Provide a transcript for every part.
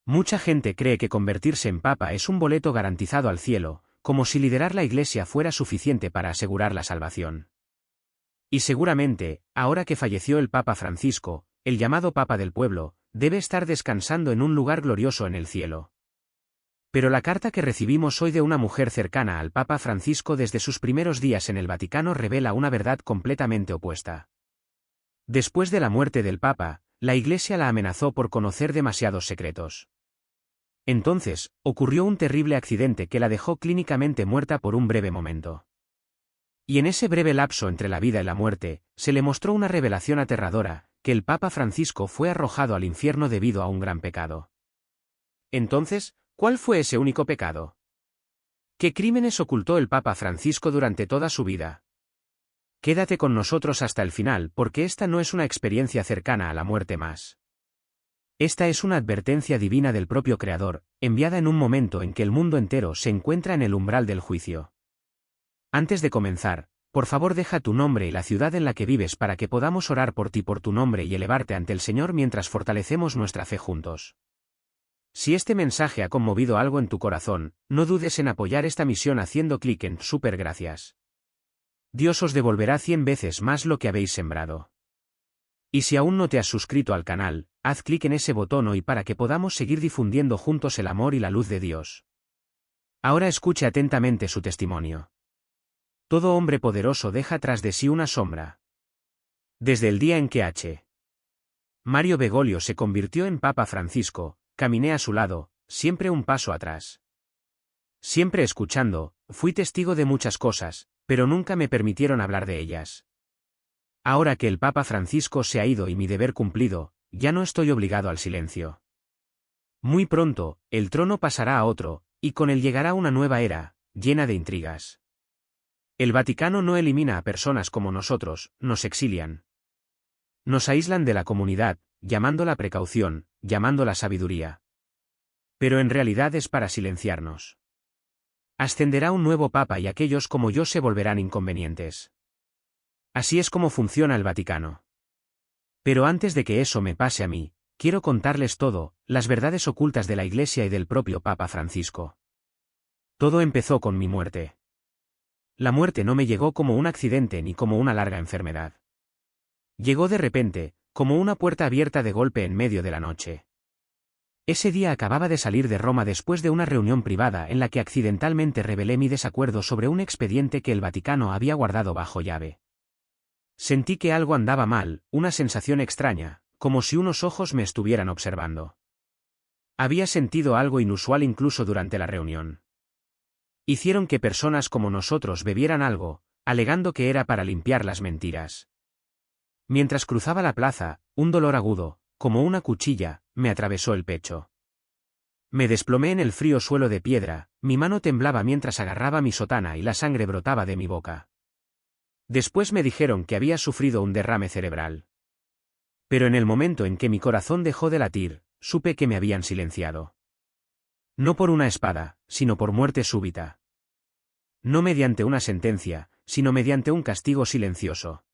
Mucha gente cree que convertirse en papa es un boleto garantizado al cielo, como si liderar la Iglesia fuera suficiente para asegurar la salvación. Y seguramente, ahora que falleció el Papa Francisco, el llamado Papa del Pueblo, debe estar descansando en un lugar glorioso en el cielo. Pero la carta que recibimos hoy de una mujer cercana al Papa Francisco desde sus primeros días en el Vaticano revela una verdad completamente opuesta. Después de la muerte del Papa, la Iglesia la amenazó por conocer demasiados secretos. Entonces, ocurrió un terrible accidente que la dejó clínicamente muerta por un breve momento. Y en ese breve lapso entre la vida y la muerte, se le mostró una revelación aterradora, que el Papa Francisco fue arrojado al infierno debido a un gran pecado. Entonces, ¿cuál fue ese único pecado? ¿Qué crímenes ocultó el Papa Francisco durante toda su vida? Quédate con nosotros hasta el final porque esta no es una experiencia cercana a la muerte más. Esta es una advertencia divina del propio Creador, enviada en un momento en que el mundo entero se encuentra en el umbral del juicio. Antes de comenzar, por favor deja tu nombre y la ciudad en la que vives para que podamos orar por ti por tu nombre y elevarte ante el Señor mientras fortalecemos nuestra fe juntos. Si este mensaje ha conmovido algo en tu corazón, no dudes en apoyar esta misión haciendo clic en Super Gracias. Dios os devolverá 100 veces más lo que habéis sembrado. Y si aún no te has suscrito al canal, haz clic en ese botón hoy para que podamos seguir difundiendo juntos el amor y la luz de Dios. Ahora escuche atentamente su testimonio. Todo hombre poderoso deja tras de sí una sombra. Desde el día en que Mario Bergoglio se convirtió en Papa Francisco, caminé a su lado, siempre un paso atrás. Siempre escuchando, fui testigo de muchas cosas, pero nunca me permitieron hablar de ellas. Ahora que el Papa Francisco se ha ido y mi deber cumplido, ya no estoy obligado al silencio. Muy pronto, el trono pasará a otro, y con él llegará una nueva era, llena de intrigas. El Vaticano no elimina a personas como nosotros, nos exilian. Nos aíslan de la comunidad, llamando la precaución, llamando la sabiduría. Pero en realidad es para silenciarnos. Ascenderá un nuevo papa y aquellos como yo se volverán inconvenientes. Así es como funciona el Vaticano. Pero antes de que eso me pase a mí, quiero contarles todo, las verdades ocultas de la Iglesia y del propio Papa Francisco. Todo empezó con mi muerte. La muerte no me llegó como un accidente ni como una larga enfermedad. Llegó de repente, como una puerta abierta de golpe en medio de la noche. Ese día acababa de salir de Roma después de una reunión privada en la que accidentalmente revelé mi desacuerdo sobre un expediente que el Vaticano había guardado bajo llave. Sentí que algo andaba mal, una sensación extraña, como si unos ojos me estuvieran observando. Había sentido algo inusual incluso durante la reunión. Hicieron que personas como nosotros bebieran algo, alegando que era para limpiar las mentiras. Mientras cruzaba la plaza, un dolor agudo, como una cuchilla, me atravesó el pecho. Me desplomé en el frío suelo de piedra, mi mano temblaba mientras agarraba mi sotana y la sangre brotaba de mi boca. Después me dijeron que había sufrido un derrame cerebral. Pero en el momento en que mi corazón dejó de latir, supe que me habían silenciado. No por una espada, sino por muerte súbita. No mediante una sentencia, sino mediante un castigo silencioso.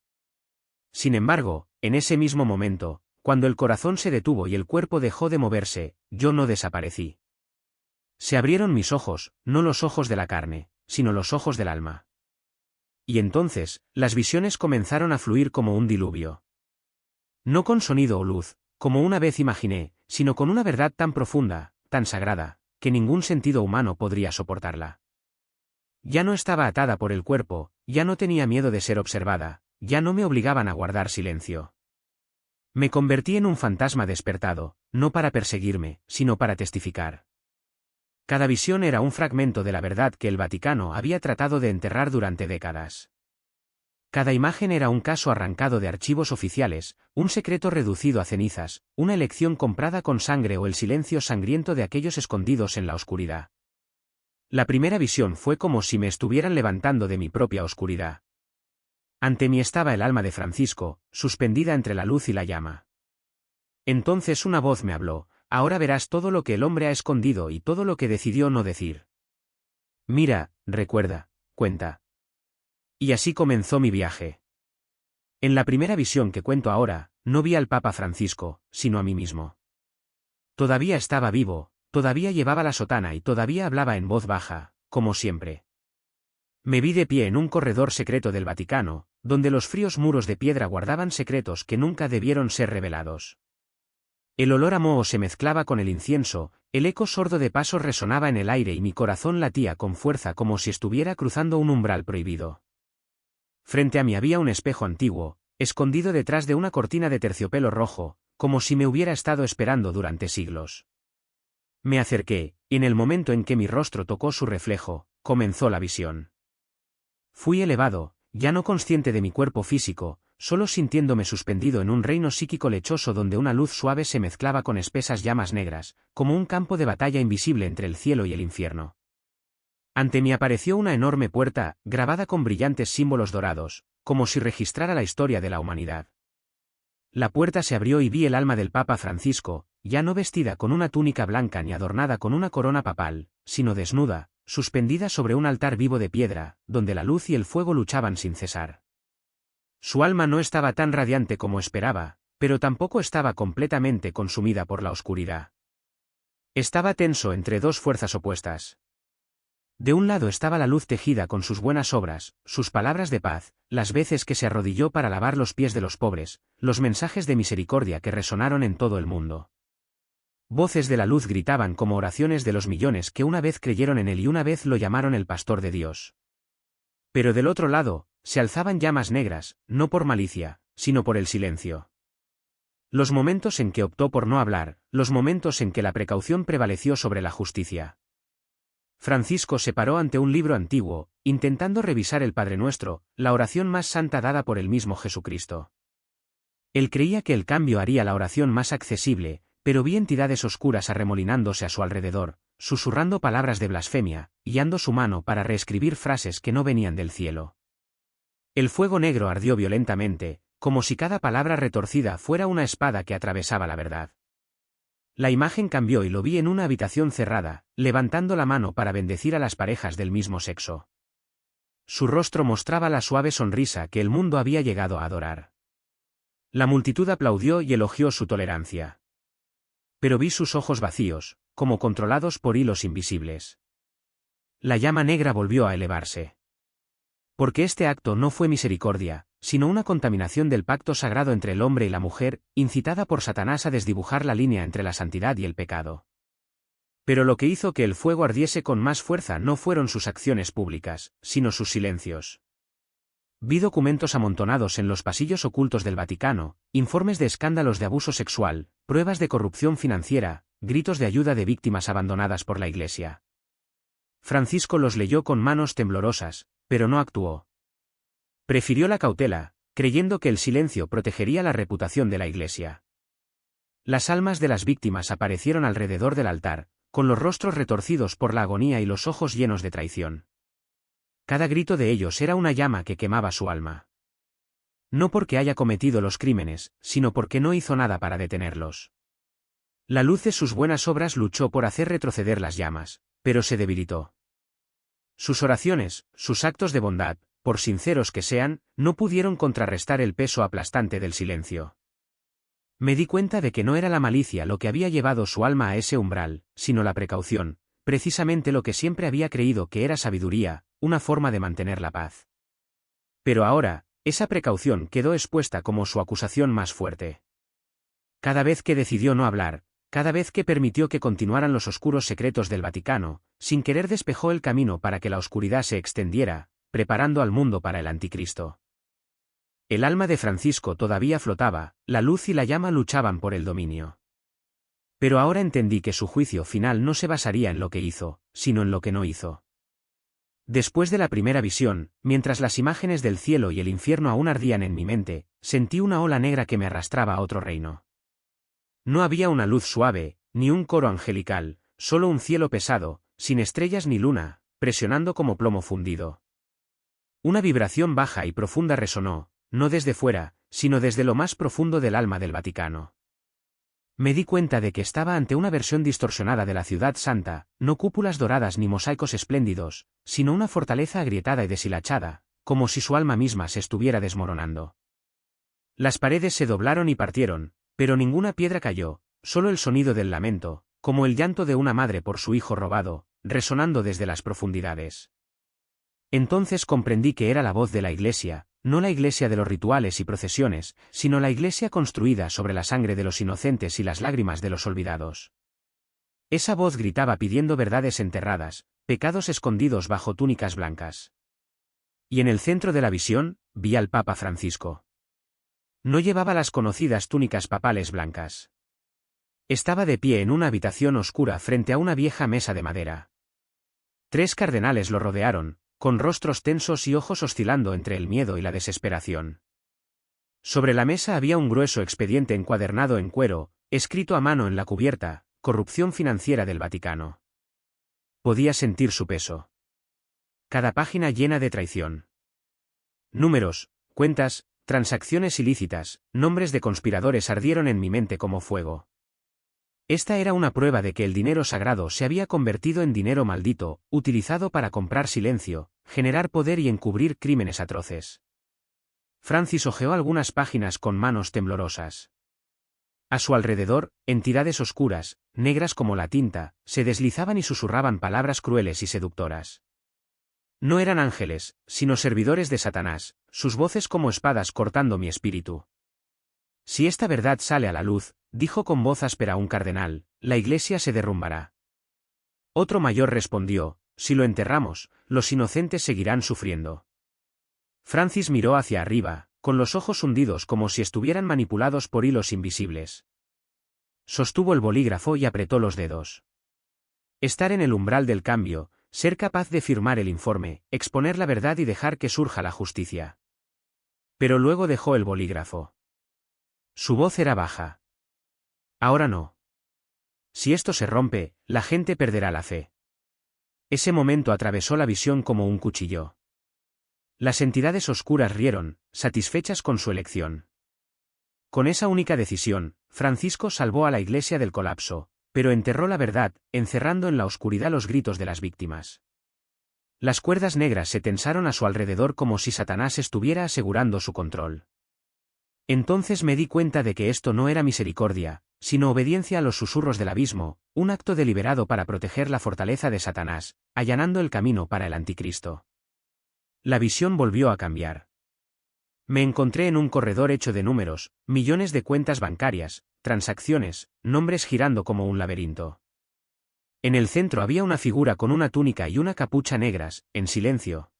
Sin embargo, en ese mismo momento, cuando el corazón se detuvo y el cuerpo dejó de moverse, yo no desaparecí. Se abrieron mis ojos, no los ojos de la carne, sino los ojos del alma. Y entonces, las visiones comenzaron a fluir como un diluvio. No con sonido o luz, como una vez imaginé, sino con una verdad tan profunda, tan sagrada, que ningún sentido humano podría soportarla. Ya no estaba atada por el cuerpo, ya no tenía miedo de ser observada, ya no me obligaban a guardar silencio. Me convertí en un fantasma despertado, no para perseguirme, sino para testificar. Cada visión era un fragmento de la verdad que el Vaticano había tratado de enterrar durante décadas. Cada imagen era un caso arrancado de archivos oficiales, un secreto reducido a cenizas, una elección comprada con sangre o el silencio sangriento de aquellos escondidos en la oscuridad. La primera visión fue como si me estuvieran levantando de mi propia oscuridad. Ante mí estaba el alma de Francisco, suspendida entre la luz y la llama. Entonces una voz me habló: ahora verás todo lo que el hombre ha escondido y todo lo que decidió no decir. Mira, recuerda, cuenta. Y así comenzó mi viaje. En la primera visión que cuento ahora, no vi al Papa Francisco, sino a mí mismo. Todavía estaba vivo, todavía llevaba la sotana y todavía hablaba en voz baja, como siempre. Me vi de pie en un corredor secreto del Vaticano, donde los fríos muros de piedra guardaban secretos que nunca debieron ser revelados. El olor a moho se mezclaba con el incienso, el eco sordo de pasos resonaba en el aire y mi corazón latía con fuerza como si estuviera cruzando un umbral prohibido. Frente a mí había un espejo antiguo, escondido detrás de una cortina de terciopelo rojo, como si me hubiera estado esperando durante siglos. Me acerqué, y en el momento en que mi rostro tocó su reflejo, comenzó la visión. Fui elevado, ya no consciente de mi cuerpo físico, solo sintiéndome suspendido en un reino psíquico lechoso donde una luz suave se mezclaba con espesas llamas negras, como un campo de batalla invisible entre el cielo y el infierno. Ante mí apareció una enorme puerta, grabada con brillantes símbolos dorados, como si registrara la historia de la humanidad. La puerta se abrió y vi el alma del Papa Francisco, ya no vestida con una túnica blanca ni adornada con una corona papal, sino desnuda, suspendida sobre un altar vivo de piedra, donde la luz y el fuego luchaban sin cesar. Su alma no estaba tan radiante como esperaba, pero tampoco estaba completamente consumida por la oscuridad. Estaba tenso entre dos fuerzas opuestas. De un lado estaba la luz tejida con sus buenas obras, sus palabras de paz, las veces que se arrodilló para lavar los pies de los pobres, los mensajes de misericordia que resonaron en todo el mundo. Voces de la luz gritaban como oraciones de los millones que una vez creyeron en él y una vez lo llamaron el pastor de Dios. Pero del otro lado, se alzaban llamas negras, no por malicia, sino por el silencio. Los momentos en que optó por no hablar, los momentos en que la precaución prevaleció sobre la justicia. Francisco se paró ante un libro antiguo, intentando revisar el Padre Nuestro, la oración más santa dada por el mismo Jesucristo. Él creía que el cambio haría la oración más accesible, pero vi entidades oscuras arremolinándose a su alrededor, susurrando palabras de blasfemia, guiando su mano para reescribir frases que no venían del cielo. El fuego negro ardió violentamente, como si cada palabra retorcida fuera una espada que atravesaba la verdad. La imagen cambió y lo vi en una habitación cerrada, levantando la mano para bendecir a las parejas del mismo sexo. Su rostro mostraba la suave sonrisa que el mundo había llegado a adorar. La multitud aplaudió y elogió su tolerancia. Pero vi sus ojos vacíos, como controlados por hilos invisibles. La llama negra volvió a elevarse. Porque este acto no fue misericordia, sino una contaminación del pacto sagrado entre el hombre y la mujer, incitada por Satanás a desdibujar la línea entre la santidad y el pecado. Pero lo que hizo que el fuego ardiese con más fuerza no fueron sus acciones públicas, sino sus silencios. Vi documentos amontonados en los pasillos ocultos del Vaticano, informes de escándalos de abuso sexual, pruebas de corrupción financiera, gritos de ayuda de víctimas abandonadas por la Iglesia. Francisco los leyó con manos temblorosas, pero no actuó. Prefirió la cautela, creyendo que el silencio protegería la reputación de la Iglesia. Las almas de las víctimas aparecieron alrededor del altar, con los rostros retorcidos por la agonía y los ojos llenos de traición. Cada grito de ellos era una llama que quemaba su alma. No porque haya cometido los crímenes, sino porque no hizo nada para detenerlos. La luz de sus buenas obras luchó por hacer retroceder las llamas, pero se debilitó. Sus oraciones, sus actos de bondad, por sinceros que sean, no pudieron contrarrestar el peso aplastante del silencio. Me di cuenta de que no era la malicia lo que había llevado su alma a ese umbral, sino la precaución, precisamente lo que siempre había creído que era sabiduría, una forma de mantener la paz. Pero ahora, esa precaución quedó expuesta como su acusación más fuerte. Cada vez que decidió no hablar, cada vez que permitió que continuaran los oscuros secretos del Vaticano, sin querer despejó el camino para que la oscuridad se extendiera, preparando al mundo para el anticristo. El alma de Francisco todavía flotaba, la luz y la llama luchaban por el dominio. Pero ahora entendí que su juicio final no se basaría en lo que hizo, sino en lo que no hizo. Después de la primera visión, mientras las imágenes del cielo y el infierno aún ardían en mi mente, sentí una ola negra que me arrastraba a otro reino. No había una luz suave, ni un coro angelical, solo un cielo pesado, sin estrellas ni luna, presionando como plomo fundido. Una vibración baja y profunda resonó, no desde fuera, sino desde lo más profundo del alma del Vaticano. Me di cuenta de que estaba ante una versión distorsionada de la ciudad santa, no cúpulas doradas ni mosaicos espléndidos, sino una fortaleza agrietada y deshilachada, como si su alma misma se estuviera desmoronando. Las paredes se doblaron y partieron, pero ninguna piedra cayó, solo el sonido del lamento, como el llanto de una madre por su hijo robado, resonando desde las profundidades. Entonces comprendí que era la voz de la Iglesia, no la Iglesia de los rituales y procesiones, sino la Iglesia construida sobre la sangre de los inocentes y las lágrimas de los olvidados. Esa voz gritaba pidiendo verdades enterradas, pecados escondidos bajo túnicas blancas. Y en el centro de la visión, vi al Papa Francisco. No llevaba las conocidas túnicas papales blancas. Estaba de pie en una habitación oscura frente a una vieja mesa de madera. 3 cardenales lo rodearon, con rostros tensos y ojos oscilando entre el miedo y la desesperación. Sobre la mesa había un grueso expediente encuadernado en cuero, escrito a mano en la cubierta, corrupción financiera del Vaticano. Podía sentir su peso. Cada página llena de traición. Números, cuentas, transacciones ilícitas, nombres de conspiradores ardieron en mi mente como fuego. Esta era una prueba de que el dinero sagrado se había convertido en dinero maldito, utilizado para comprar silencio, generar poder y encubrir crímenes atroces. Francis hojeó algunas páginas con manos temblorosas. A su alrededor, entidades oscuras, negras como la tinta, se deslizaban y susurraban palabras crueles y seductoras. No eran ángeles, sino servidores de Satanás, sus voces como espadas cortando mi espíritu. Si esta verdad sale a la luz, dijo con voz áspera un cardenal, la Iglesia se derrumbará. Otro mayor respondió, si lo enterramos, los inocentes seguirán sufriendo. Francis miró hacia arriba, con los ojos hundidos como si estuvieran manipulados por hilos invisibles. Sostuvo el bolígrafo y apretó los dedos. Estar en el umbral del cambio, ser capaz de firmar el informe, exponer la verdad y dejar que surja la justicia. Pero luego dejó el bolígrafo. Su voz era baja. Ahora no. Si esto se rompe, la gente perderá la fe. Ese momento atravesó la visión como un cuchillo. Las entidades oscuras rieron, satisfechas con su elección. Con esa única decisión, Francisco salvó a la Iglesia del colapso, pero enterró la verdad, encerrando en la oscuridad los gritos de las víctimas. Las cuerdas negras se tensaron a su alrededor como si Satanás estuviera asegurando su control. Entonces me di cuenta de que esto no era misericordia, sino obediencia a los susurros del abismo, un acto deliberado para proteger la fortaleza de Satanás, allanando el camino para el anticristo. La visión volvió a cambiar. Me encontré en un corredor hecho de números, millones de cuentas bancarias, transacciones, nombres girando como un laberinto. En el centro había una figura con una túnica y una capucha negras, en silencio.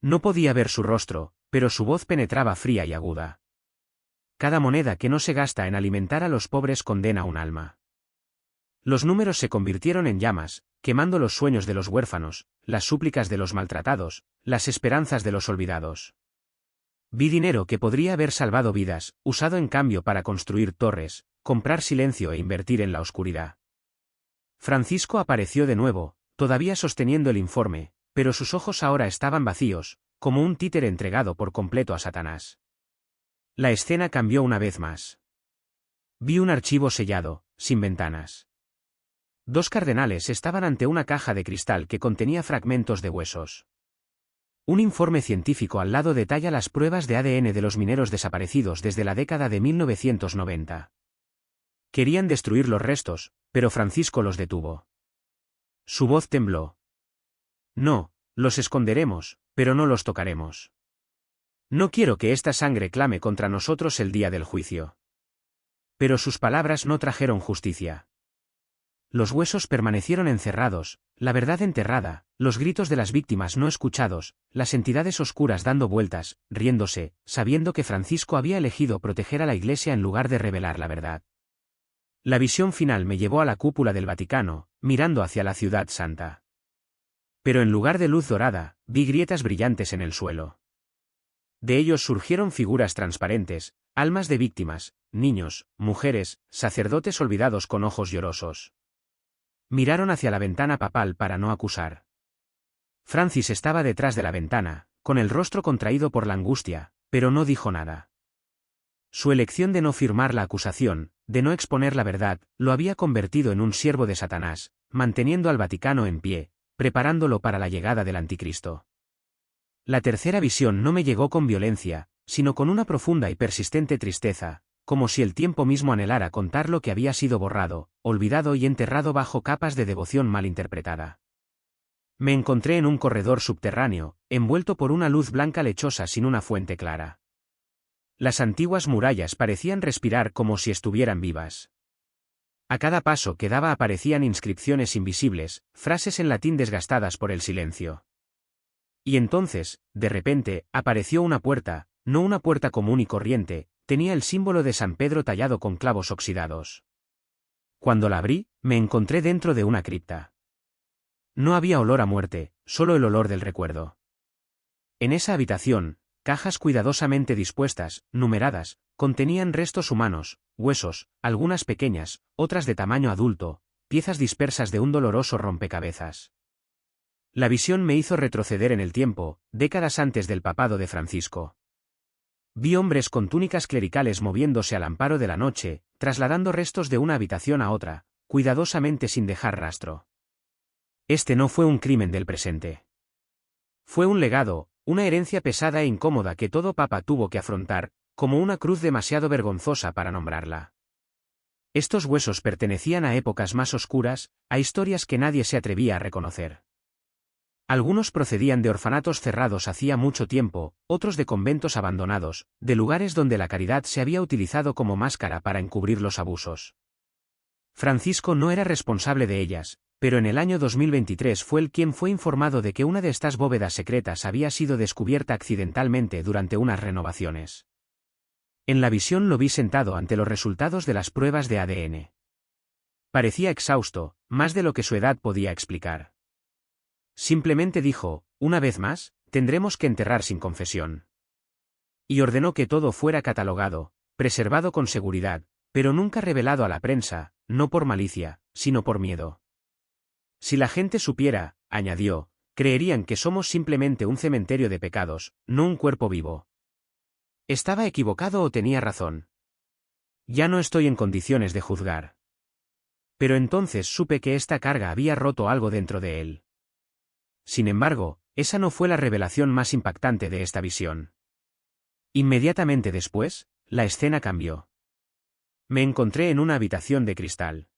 No podía ver su rostro, pero su voz penetraba fría y aguda. Cada moneda que no se gasta en alimentar a los pobres condena un alma. Los números se convirtieron en llamas, quemando los sueños de los huérfanos, las súplicas de los maltratados, las esperanzas de los olvidados. Vi dinero que podría haber salvado vidas, usado en cambio para construir torres, comprar silencio e invertir en la oscuridad. Francisco apareció de nuevo, todavía sosteniendo el informe, pero sus ojos ahora estaban vacíos, como un títere entregado por completo a Satanás. La escena cambió una vez más. Vi un archivo sellado, sin ventanas. 2 cardenales estaban ante una caja de cristal que contenía fragmentos de huesos. Un informe científico al lado detalla las pruebas de ADN de los mineros desaparecidos desde la década de 1990. Querían destruir los restos, pero Francisco los detuvo. Su voz tembló. No, los esconderemos, pero no los tocaremos. No quiero que esta sangre clame contra nosotros el día del juicio. Pero sus palabras no trajeron justicia. Los huesos permanecieron encerrados, la verdad enterrada, los gritos de las víctimas no escuchados, las entidades oscuras dando vueltas, riéndose, sabiendo que Francisco había elegido proteger a la Iglesia en lugar de revelar la verdad. La visión final me llevó a la cúpula del Vaticano, mirando hacia la Ciudad Santa. Pero en lugar de luz dorada, vi grietas brillantes en el suelo. De ellos surgieron figuras transparentes, almas de víctimas, niños, mujeres, sacerdotes olvidados con ojos llorosos. Miraron hacia la ventana papal para no acusar. Francis estaba detrás de la ventana, con el rostro contraído por la angustia, pero no dijo nada. Su elección de no firmar la acusación, de no exponer la verdad, lo había convertido en un siervo de Satanás, manteniendo al Vaticano en pie, preparándolo para la llegada del anticristo. La tercera visión no me llegó con violencia, sino con una profunda y persistente tristeza, como si el tiempo mismo anhelara contar lo que había sido borrado, olvidado y enterrado bajo capas de devoción mal interpretada. Me encontré en un corredor subterráneo, envuelto por una luz blanca lechosa sin una fuente clara. Las antiguas murallas parecían respirar como si estuvieran vivas. A cada paso que daba aparecían inscripciones invisibles, frases en latín desgastadas por el silencio. Y entonces, de repente, apareció una puerta, no una puerta común y corriente, tenía el símbolo de San Pedro tallado con clavos oxidados. Cuando la abrí, me encontré dentro de una cripta. No había olor a muerte, solo el olor del recuerdo. En esa habitación, cajas cuidadosamente dispuestas, numeradas, contenían restos humanos, huesos, algunas pequeñas, otras de tamaño adulto, piezas dispersas de un doloroso rompecabezas. La visión me hizo retroceder en el tiempo, décadas antes del papado de Francisco. Vi hombres con túnicas clericales moviéndose al amparo de la noche, trasladando restos de una habitación a otra, cuidadosamente sin dejar rastro. Este no fue un crimen del presente. Fue un legado, una herencia pesada e incómoda que todo papa tuvo que afrontar, como una cruz demasiado vergonzosa para nombrarla. Estos huesos pertenecían a épocas más oscuras, a historias que nadie se atrevía a reconocer. Algunos procedían de orfanatos cerrados hacía mucho tiempo, otros de conventos abandonados, de lugares donde la caridad se había utilizado como máscara para encubrir los abusos. Francisco no era responsable de ellas, pero en el año 2023 fue él quien fue informado de que una de estas bóvedas secretas había sido descubierta accidentalmente durante unas renovaciones. En la visión lo vi sentado ante los resultados de las pruebas de ADN. Parecía exhausto, más de lo que su edad podía explicar. Simplemente dijo, una vez más, tendremos que enterrar sin confesión. Y ordenó que todo fuera catalogado, preservado con seguridad, pero nunca revelado a la prensa, no por malicia, sino por miedo. Si la gente supiera, añadió, creerían que somos simplemente un cementerio de pecados, no un cuerpo vivo. ¿Estaba equivocado o tenía razón? Ya no estoy en condiciones de juzgar. Pero entonces supe que esta carga había roto algo dentro de él. Sin embargo, esa no fue la revelación más impactante de esta visión. Inmediatamente después, la escena cambió. Me encontré en una habitación de cristal.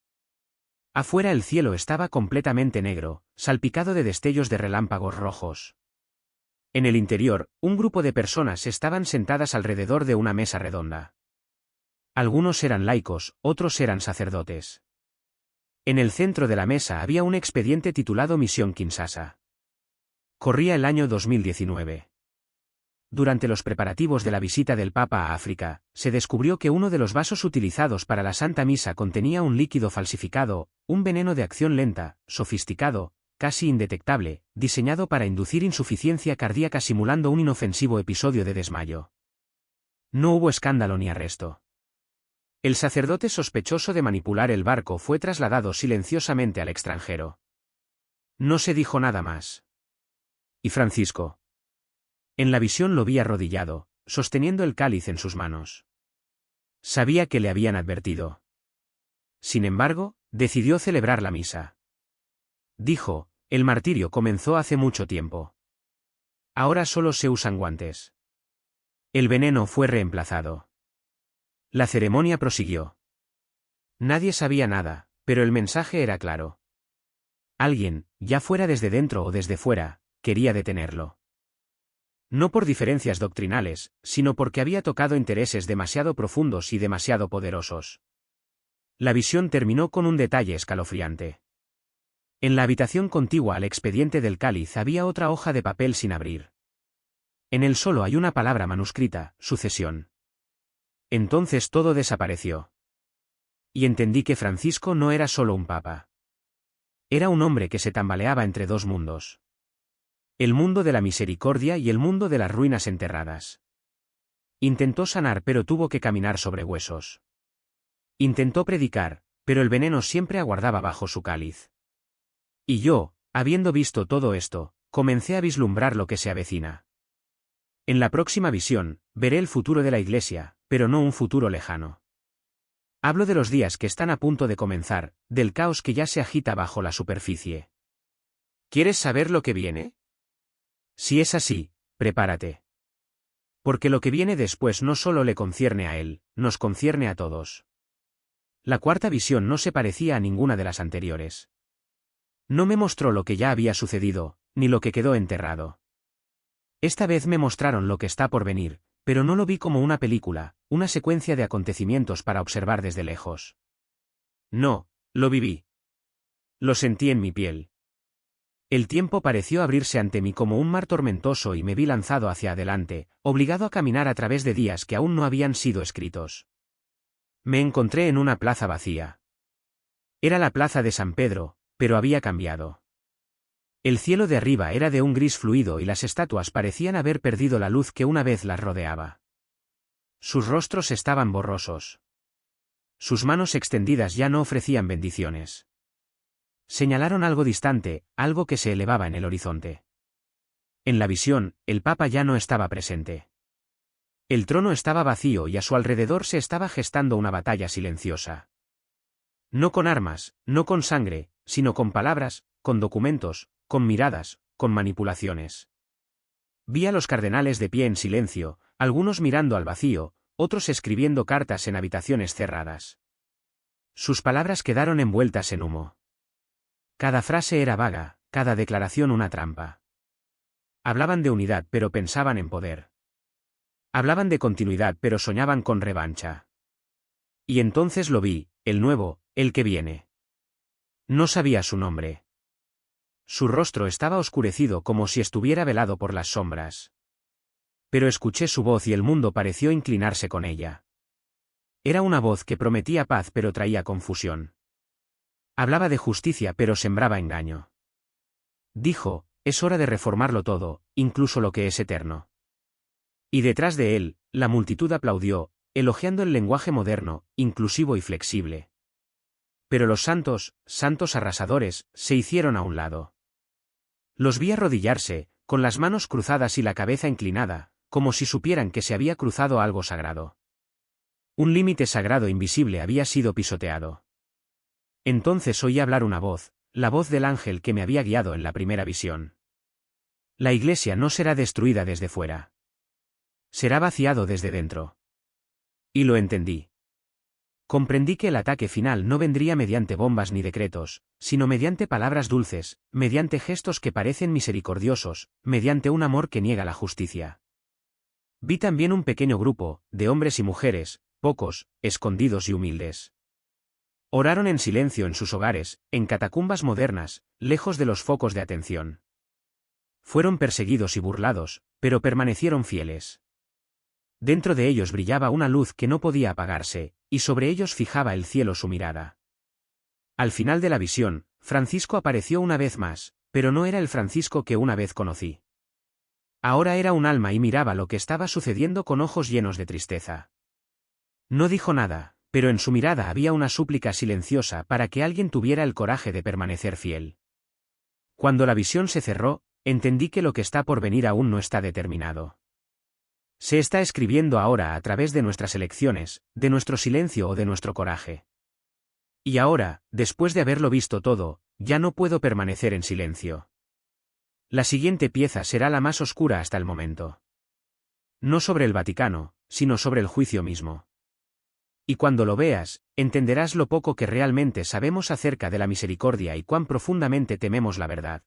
Afuera el cielo estaba completamente negro, salpicado de destellos de relámpagos rojos. En el interior, un grupo de personas estaban sentadas alrededor de una mesa redonda. Algunos eran laicos, otros eran sacerdotes. En el centro de la mesa había un expediente titulado Misión Kinshasa. Corría el año 2019. Durante los preparativos de la visita del Papa a África, se descubrió que uno de los vasos utilizados para la Santa Misa contenía un líquido falsificado, un veneno de acción lenta, sofisticado, casi indetectable, diseñado para inducir insuficiencia cardíaca simulando un inofensivo episodio de desmayo. No hubo escándalo ni arresto. El sacerdote sospechoso de manipular el barco fue trasladado silenciosamente al extranjero. No se dijo nada más. ¿Y Francisco? En la visión lo vi arrodillado, sosteniendo el cáliz en sus manos. Sabía que le habían advertido. Sin embargo, decidió celebrar la misa. Dijo, el martirio comenzó hace mucho tiempo. Ahora solo se usan guantes. El veneno fue reemplazado. La ceremonia prosiguió. Nadie sabía nada, pero el mensaje era claro. Alguien, ya fuera desde dentro o desde fuera, quería detenerlo. No por diferencias doctrinales, sino porque había tocado intereses demasiado profundos y demasiado poderosos. La visión terminó con un detalle escalofriante. En la habitación contigua al expediente del cáliz había otra hoja de papel sin abrir. En él solo hay una palabra manuscrita, sucesión. Entonces todo desapareció. Y entendí que Francisco no era solo un papa. Era un hombre que se tambaleaba entre dos mundos. El mundo de la misericordia y el mundo de las ruinas enterradas. Intentó sanar pero tuvo que caminar sobre huesos. Intentó predicar, pero el veneno siempre aguardaba bajo su cáliz. Y yo, habiendo visto todo esto, comencé a vislumbrar lo que se avecina. En la próxima visión, veré el futuro de la Iglesia, pero no un futuro lejano. Hablo de los días que están a punto de comenzar, del caos que ya se agita bajo la superficie. ¿Quieres saber lo que viene? Si es así, prepárate. Porque lo que viene después no solo le concierne a él, nos concierne a todos. La cuarta visión no se parecía a ninguna de las anteriores. No me mostró lo que ya había sucedido, ni lo que quedó enterrado. Esta vez me mostraron lo que está por venir, pero no lo vi como una película, una secuencia de acontecimientos para observar desde lejos. No, lo viví. Lo sentí en mi piel. El tiempo pareció abrirse ante mí como un mar tormentoso y me vi lanzado hacia adelante, obligado a caminar a través de días que aún no habían sido escritos. Me encontré en una plaza vacía. Era la plaza de San Pedro, pero había cambiado. El cielo de arriba era de un gris fluido y las estatuas parecían haber perdido la luz que una vez las rodeaba. Sus rostros estaban borrosos. Sus manos extendidas ya no ofrecían bendiciones. Señalaron algo distante, algo que se elevaba en el horizonte. En la visión, el Papa ya no estaba presente. El trono estaba vacío y a su alrededor se estaba gestando una batalla silenciosa. No con armas, no con sangre, sino con palabras, con documentos, con miradas, con manipulaciones. Vi a los cardenales de pie en silencio, algunos mirando al vacío, otros escribiendo cartas en habitaciones cerradas. Sus palabras quedaron envueltas en humo. Cada frase era vaga, cada declaración una trampa. Hablaban de unidad pero pensaban en poder. Hablaban de continuidad pero soñaban con revancha. Y entonces lo vi, el nuevo, el que viene. No sabía su nombre. Su rostro estaba oscurecido como si estuviera velado por las sombras. Pero escuché su voz y el mundo pareció inclinarse con ella. Era una voz que prometía paz pero traía confusión. Hablaba de justicia pero sembraba engaño. Dijo, es hora de reformarlo todo, incluso lo que es eterno. Y detrás de él, la multitud aplaudió, elogiando el lenguaje moderno, inclusivo y flexible. Pero los santos, santos arrasadores, se hicieron a un lado. Los vi arrodillarse, con las manos cruzadas y la cabeza inclinada, como si supieran que se había cruzado algo sagrado. Un límite sagrado invisible había sido pisoteado. Entonces oí hablar una voz, la voz del ángel que me había guiado en la primera visión. La iglesia no será destruida desde fuera. Será vaciado desde dentro. Y lo entendí. Comprendí que el ataque final no vendría mediante bombas ni decretos, sino mediante palabras dulces, mediante gestos que parecen misericordiosos, mediante un amor que niega la justicia. Vi también un pequeño grupo, de hombres y mujeres, pocos, escondidos y humildes. Oraron en silencio en sus hogares, en catacumbas modernas, lejos de los focos de atención. Fueron perseguidos y burlados, pero permanecieron fieles. Dentro de ellos brillaba una luz que no podía apagarse, y sobre ellos fijaba el cielo su mirada. Al final de la visión, Francisco apareció una vez más, pero no era el Francisco que una vez conocí. Ahora era un alma y miraba lo que estaba sucediendo con ojos llenos de tristeza. No dijo nada, pero en su mirada había una súplica silenciosa para que alguien tuviera el coraje de permanecer fiel. Cuando la visión se cerró, entendí que lo que está por venir aún no está determinado. Se está escribiendo ahora a través de nuestras elecciones, de nuestro silencio o de nuestro coraje. Y ahora, después de haberlo visto todo, ya no puedo permanecer en silencio. La siguiente pieza será la más oscura hasta el momento. No sobre el Vaticano, sino sobre el juicio mismo. Y cuando lo veas, entenderás lo poco que realmente sabemos acerca de la misericordia y cuán profundamente tememos la verdad.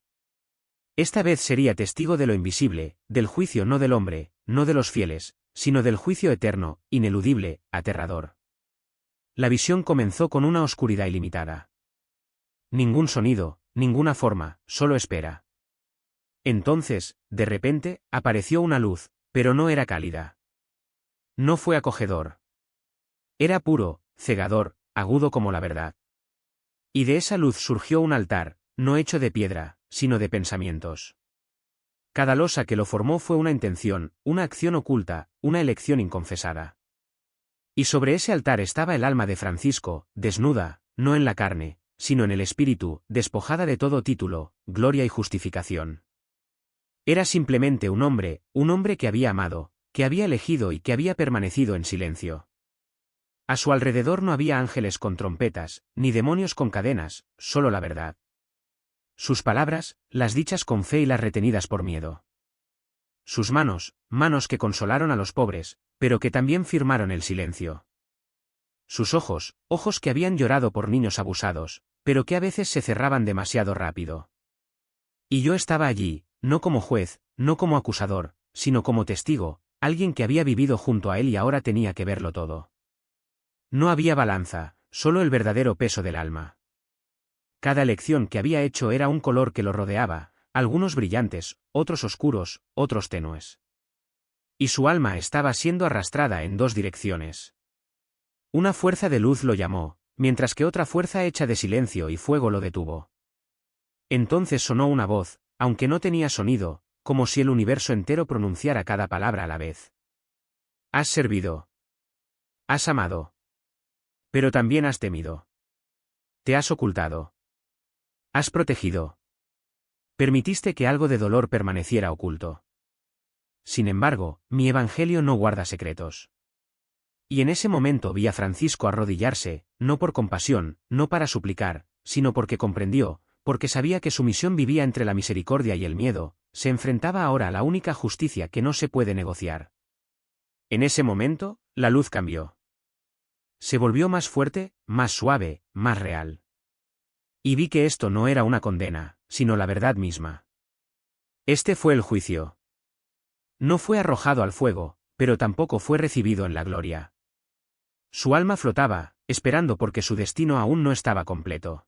Esta vez sería testigo de lo invisible, del juicio no del hombre, no de los fieles, sino del juicio eterno, ineludible, aterrador. La visión comenzó con una oscuridad ilimitada. Ningún sonido, ninguna forma, solo espera. Entonces, de repente, apareció una luz, pero no era cálida. No fue acogedor. Era puro, cegador, agudo como la verdad. Y de esa luz surgió un altar, no hecho de piedra, sino de pensamientos. Cada losa que lo formó fue una intención, una acción oculta, una elección inconfesada. Y sobre ese altar estaba el alma de Francisco, desnuda, no en la carne, sino en el espíritu, despojada de todo título, gloria y justificación. Era simplemente un hombre que había amado, que había elegido y que había permanecido en silencio. A su alrededor no había ángeles con trompetas, ni demonios con cadenas, solo la verdad. Sus palabras, las dichas con fe y las retenidas por miedo. sus manos, manos que consolaron a los pobres, pero que también firmaron el silencio. Sus ojos, ojos que habían llorado por niños abusados, pero que a veces se cerraban demasiado rápido. Y yo estaba allí, no como juez, no como acusador, sino como testigo, alguien que había vivido junto a él y ahora tenía que verlo todo. No había balanza, solo el verdadero peso del alma. Cada elección que había hecho era un color que lo rodeaba, algunos brillantes, otros oscuros, otros tenues. Y su alma estaba siendo arrastrada en dos direcciones. Una fuerza de luz lo llamó, mientras que otra fuerza hecha de silencio y fuego lo detuvo. Entonces sonó una voz, aunque no tenía sonido, como si el universo entero pronunciara cada palabra a la vez. Has servido. Has amado. Pero también has temido. Te has ocultado. Has protegido. Permitiste que algo de dolor permaneciera oculto. Sin embargo, mi evangelio no guarda secretos. Y en ese momento vi a Francisco arrodillarse, no por compasión, no para suplicar, sino porque comprendió, porque sabía que su misión vivía entre la misericordia y el miedo, se enfrentaba ahora a la única justicia que no se puede negociar. En ese momento, la luz cambió. Se volvió más fuerte, más suave, más real. Y vi que esto no era una condena, sino la verdad misma. Este fue el juicio. No fue arrojado al fuego, pero tampoco fue recibido en la gloria. Su alma flotaba, esperando porque su destino aún no estaba completo.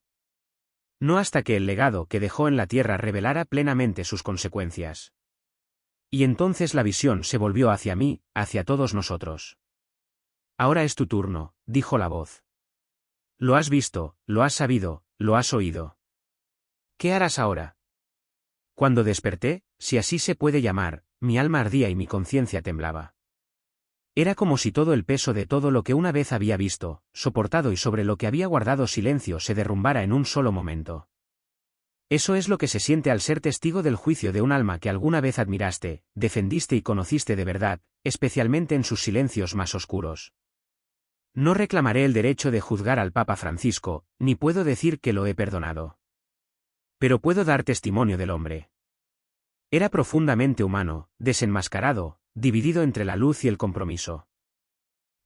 No hasta que el legado que dejó en la tierra revelara plenamente sus consecuencias. Y entonces la visión se volvió hacia mí, hacia todos nosotros. Ahora es tu turno, dijo la voz. Lo has visto, lo has sabido, lo has oído. ¿Qué harás ahora? Cuando desperté, si así se puede llamar, mi alma ardía y mi conciencia temblaba. Era como si todo el peso de todo lo que una vez había visto, soportado y sobre lo que había guardado silencio se derrumbara en un solo momento. Eso es lo que se siente al ser testigo del juicio de un alma que alguna vez admiraste, defendiste y conociste de verdad, especialmente en sus silencios más oscuros. No reclamaré el derecho de juzgar al Papa Francisco, ni puedo decir que lo he perdonado. Pero puedo dar testimonio del hombre. Era profundamente humano, desenmascarado, dividido entre la luz y el compromiso.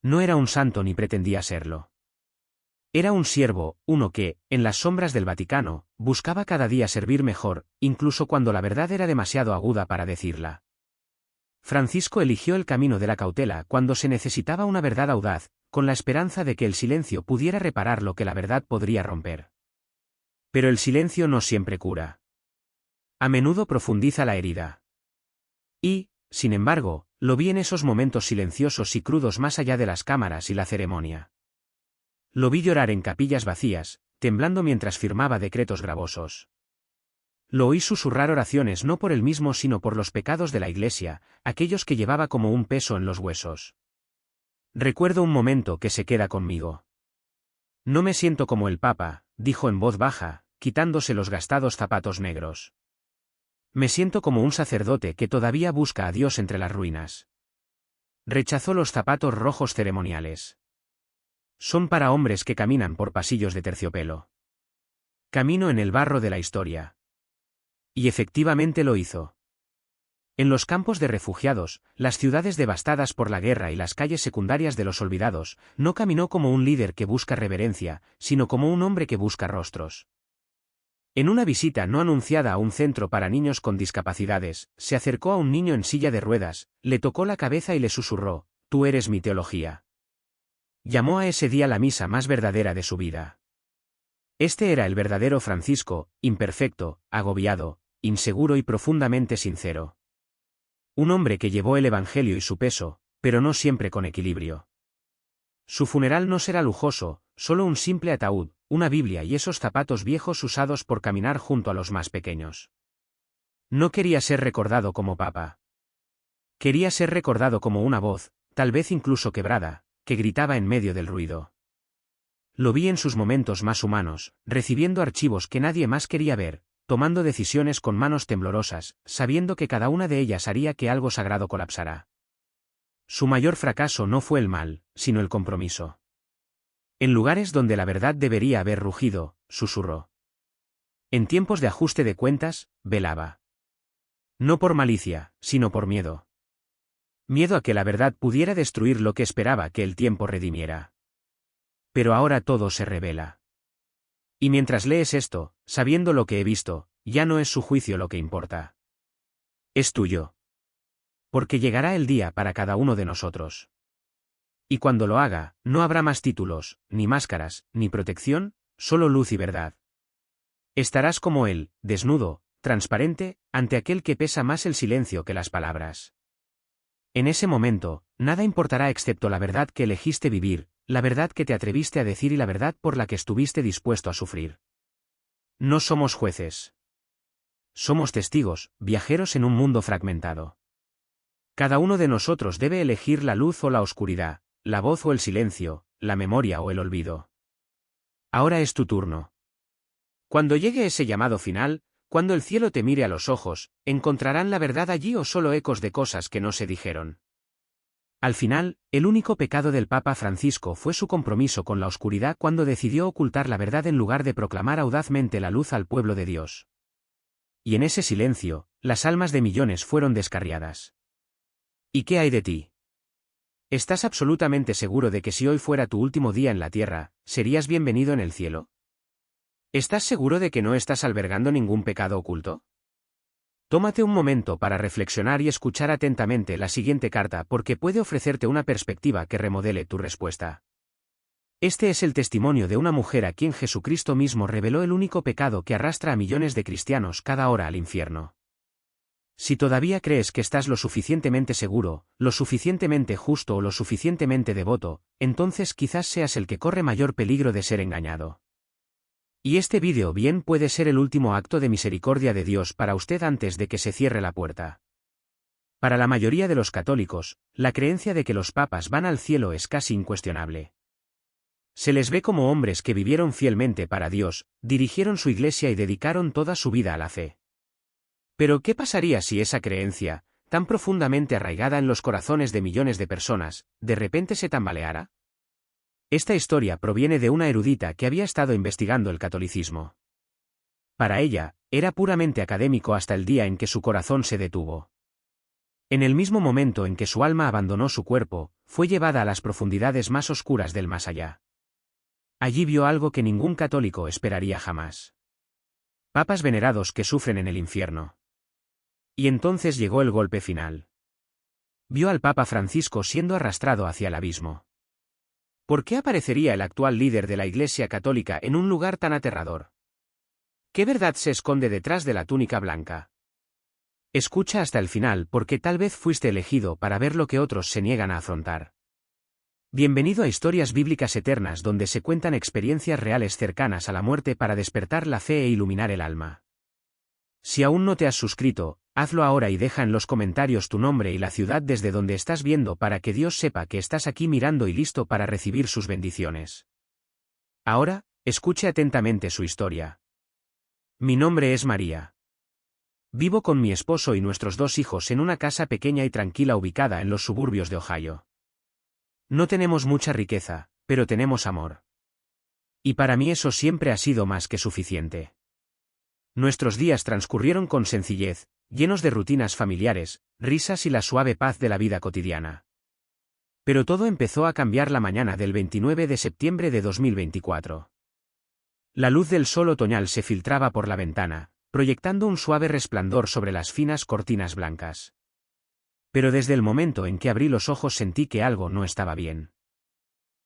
No era un santo ni pretendía serlo. Era un siervo, uno que, en las sombras del Vaticano, buscaba cada día servir mejor, incluso cuando la verdad era demasiado aguda para decirla. Francisco eligió el camino de la cautela cuando se necesitaba una verdad audaz, con la esperanza de que el silencio pudiera reparar lo que la verdad podría romper. Pero el silencio no siempre cura. A menudo profundiza la herida. Y, sin embargo, lo vi en esos momentos silenciosos y crudos más allá de las cámaras y la ceremonia. Lo vi llorar en capillas vacías, temblando mientras firmaba decretos gravosos. Lo oí susurrar oraciones no por él mismo sino por los pecados de la Iglesia, aquellos que llevaba como un peso en los huesos. Recuerdo un momento que se queda conmigo. No me siento como el Papa, dijo en voz baja, quitándose los gastados zapatos negros. Me siento como un sacerdote que todavía busca a Dios entre las ruinas. Rechazó los zapatos rojos ceremoniales. Son para hombres que caminan por pasillos de terciopelo. Camino en el barro de la historia. Y efectivamente lo hizo. En los campos de refugiados, las ciudades devastadas por la guerra y las calles secundarias de los olvidados, no caminó como un líder que busca reverencia, sino como un hombre que busca rostros. En una visita no anunciada a un centro para niños con discapacidades, se acercó a un niño en silla de ruedas, le tocó la cabeza y le susurró, «Tú eres mi teología». Llamó a ese día la misa más verdadera de su vida. Este era el verdadero Francisco, imperfecto, agobiado, inseguro y profundamente sincero. Un hombre que llevó el Evangelio y su peso, pero no siempre con equilibrio. Su funeral no será lujoso, solo un simple ataúd, una Biblia y esos zapatos viejos usados por caminar junto a los más pequeños. No quería ser recordado como papa. Quería ser recordado como una voz, tal vez incluso quebrada, que gritaba en medio del ruido. Lo vi en sus momentos más humanos, recibiendo archivos que nadie más quería ver, tomando decisiones con manos temblorosas, sabiendo que cada una de ellas haría que algo sagrado colapsara. Su mayor fracaso no fue el mal, sino el compromiso. En lugares donde la verdad debería haber rugido, susurró. En tiempos de ajuste de cuentas, velaba. No por malicia, sino por miedo. Miedo a que la verdad pudiera destruir lo que esperaba que el tiempo redimiera. Pero ahora todo se revela. Y mientras lees esto, sabiendo lo que he visto, ya no es su juicio lo que importa. Es tuyo. Porque llegará el día para cada uno de nosotros. Y cuando lo haga, no habrá más títulos, ni máscaras, ni protección, solo luz y verdad. Estarás como él, desnudo, transparente, ante aquel que pesa más el silencio que las palabras. En ese momento, nada importará excepto la verdad que elegiste vivir, la verdad que te atreviste a decir y la verdad por la que estuviste dispuesto a sufrir. No somos jueces. Somos testigos, viajeros en un mundo fragmentado. Cada uno de nosotros debe elegir la luz o la oscuridad, la voz o el silencio, la memoria o el olvido. Ahora es tu turno. Cuando llegue ese llamado final, cuando el cielo te mire a los ojos, ¿encontrarán la verdad allí o solo ecos de cosas que no se dijeron? Al final, el único pecado del Papa Francisco fue su compromiso con la oscuridad cuando decidió ocultar la verdad en lugar de proclamar audazmente la luz al pueblo de Dios. Y en ese silencio, las almas de millones fueron descarriadas. ¿Y qué hay de ti? ¿Estás absolutamente seguro de que si hoy fuera tu último día en la tierra, serías bienvenido en el cielo? ¿Estás seguro de que no estás albergando ningún pecado oculto? Tómate un momento para reflexionar y escuchar atentamente la siguiente carta porque puede ofrecerte una perspectiva que remodele tu respuesta. Este es el testimonio de una mujer a quien Jesucristo mismo reveló el único pecado que arrastra a millones de cristianos cada hora al infierno. Si todavía crees que estás lo suficientemente seguro, lo suficientemente justo o lo suficientemente devoto, entonces quizás seas el que corre mayor peligro de ser engañado. Y este vídeo bien puede ser el último acto de misericordia de Dios para usted antes de que se cierre la puerta. Para la mayoría de los católicos, la creencia de que los papas van al cielo es casi incuestionable. Se les ve como hombres que vivieron fielmente para Dios, dirigieron su iglesia y dedicaron toda su vida a la fe. Pero ¿qué pasaría si esa creencia, tan profundamente arraigada en los corazones de millones de personas, de repente se tambaleara? Esta historia proviene de una erudita que había estado investigando el catolicismo. Para ella, era puramente académico hasta el día en que su corazón se detuvo. En el mismo momento en que su alma abandonó su cuerpo, fue llevada a las profundidades más oscuras del más allá. Allí vio algo que ningún católico esperaría jamás. Papas venerados que sufren en el infierno. Y entonces llegó el golpe final. Vio al Papa Francisco siendo arrastrado hacia el abismo. ¿Por qué aparecería el actual líder de la Iglesia Católica en un lugar tan aterrador? ¿Qué verdad se esconde detrás de la túnica blanca? Escucha hasta el final porque tal vez fuiste elegido para ver lo que otros se niegan a afrontar. Bienvenido a Historias Bíblicas Eternas donde se cuentan experiencias reales cercanas a la muerte para despertar la fe e iluminar el alma. Si aún no te has suscrito, hazlo ahora y deja en los comentarios tu nombre y la ciudad desde donde estás viendo para que Dios sepa que estás aquí mirando y listo para recibir sus bendiciones. Ahora, escuche atentamente su historia. Mi nombre es María. Vivo con mi esposo y nuestros 2 hijos en una casa pequeña y tranquila ubicada en los suburbios de Ohio. No tenemos mucha riqueza, pero tenemos amor. Y para mí eso siempre ha sido más que suficiente. Nuestros días transcurrieron con sencillez, llenos de rutinas familiares, risas y la suave paz de la vida cotidiana. Pero todo empezó a cambiar la mañana del 29 de septiembre de 2024. La luz del sol otoñal se filtraba por la ventana, proyectando un suave resplandor sobre las finas cortinas blancas. Pero desde el momento en que abrí los ojos sentí que algo no estaba bien.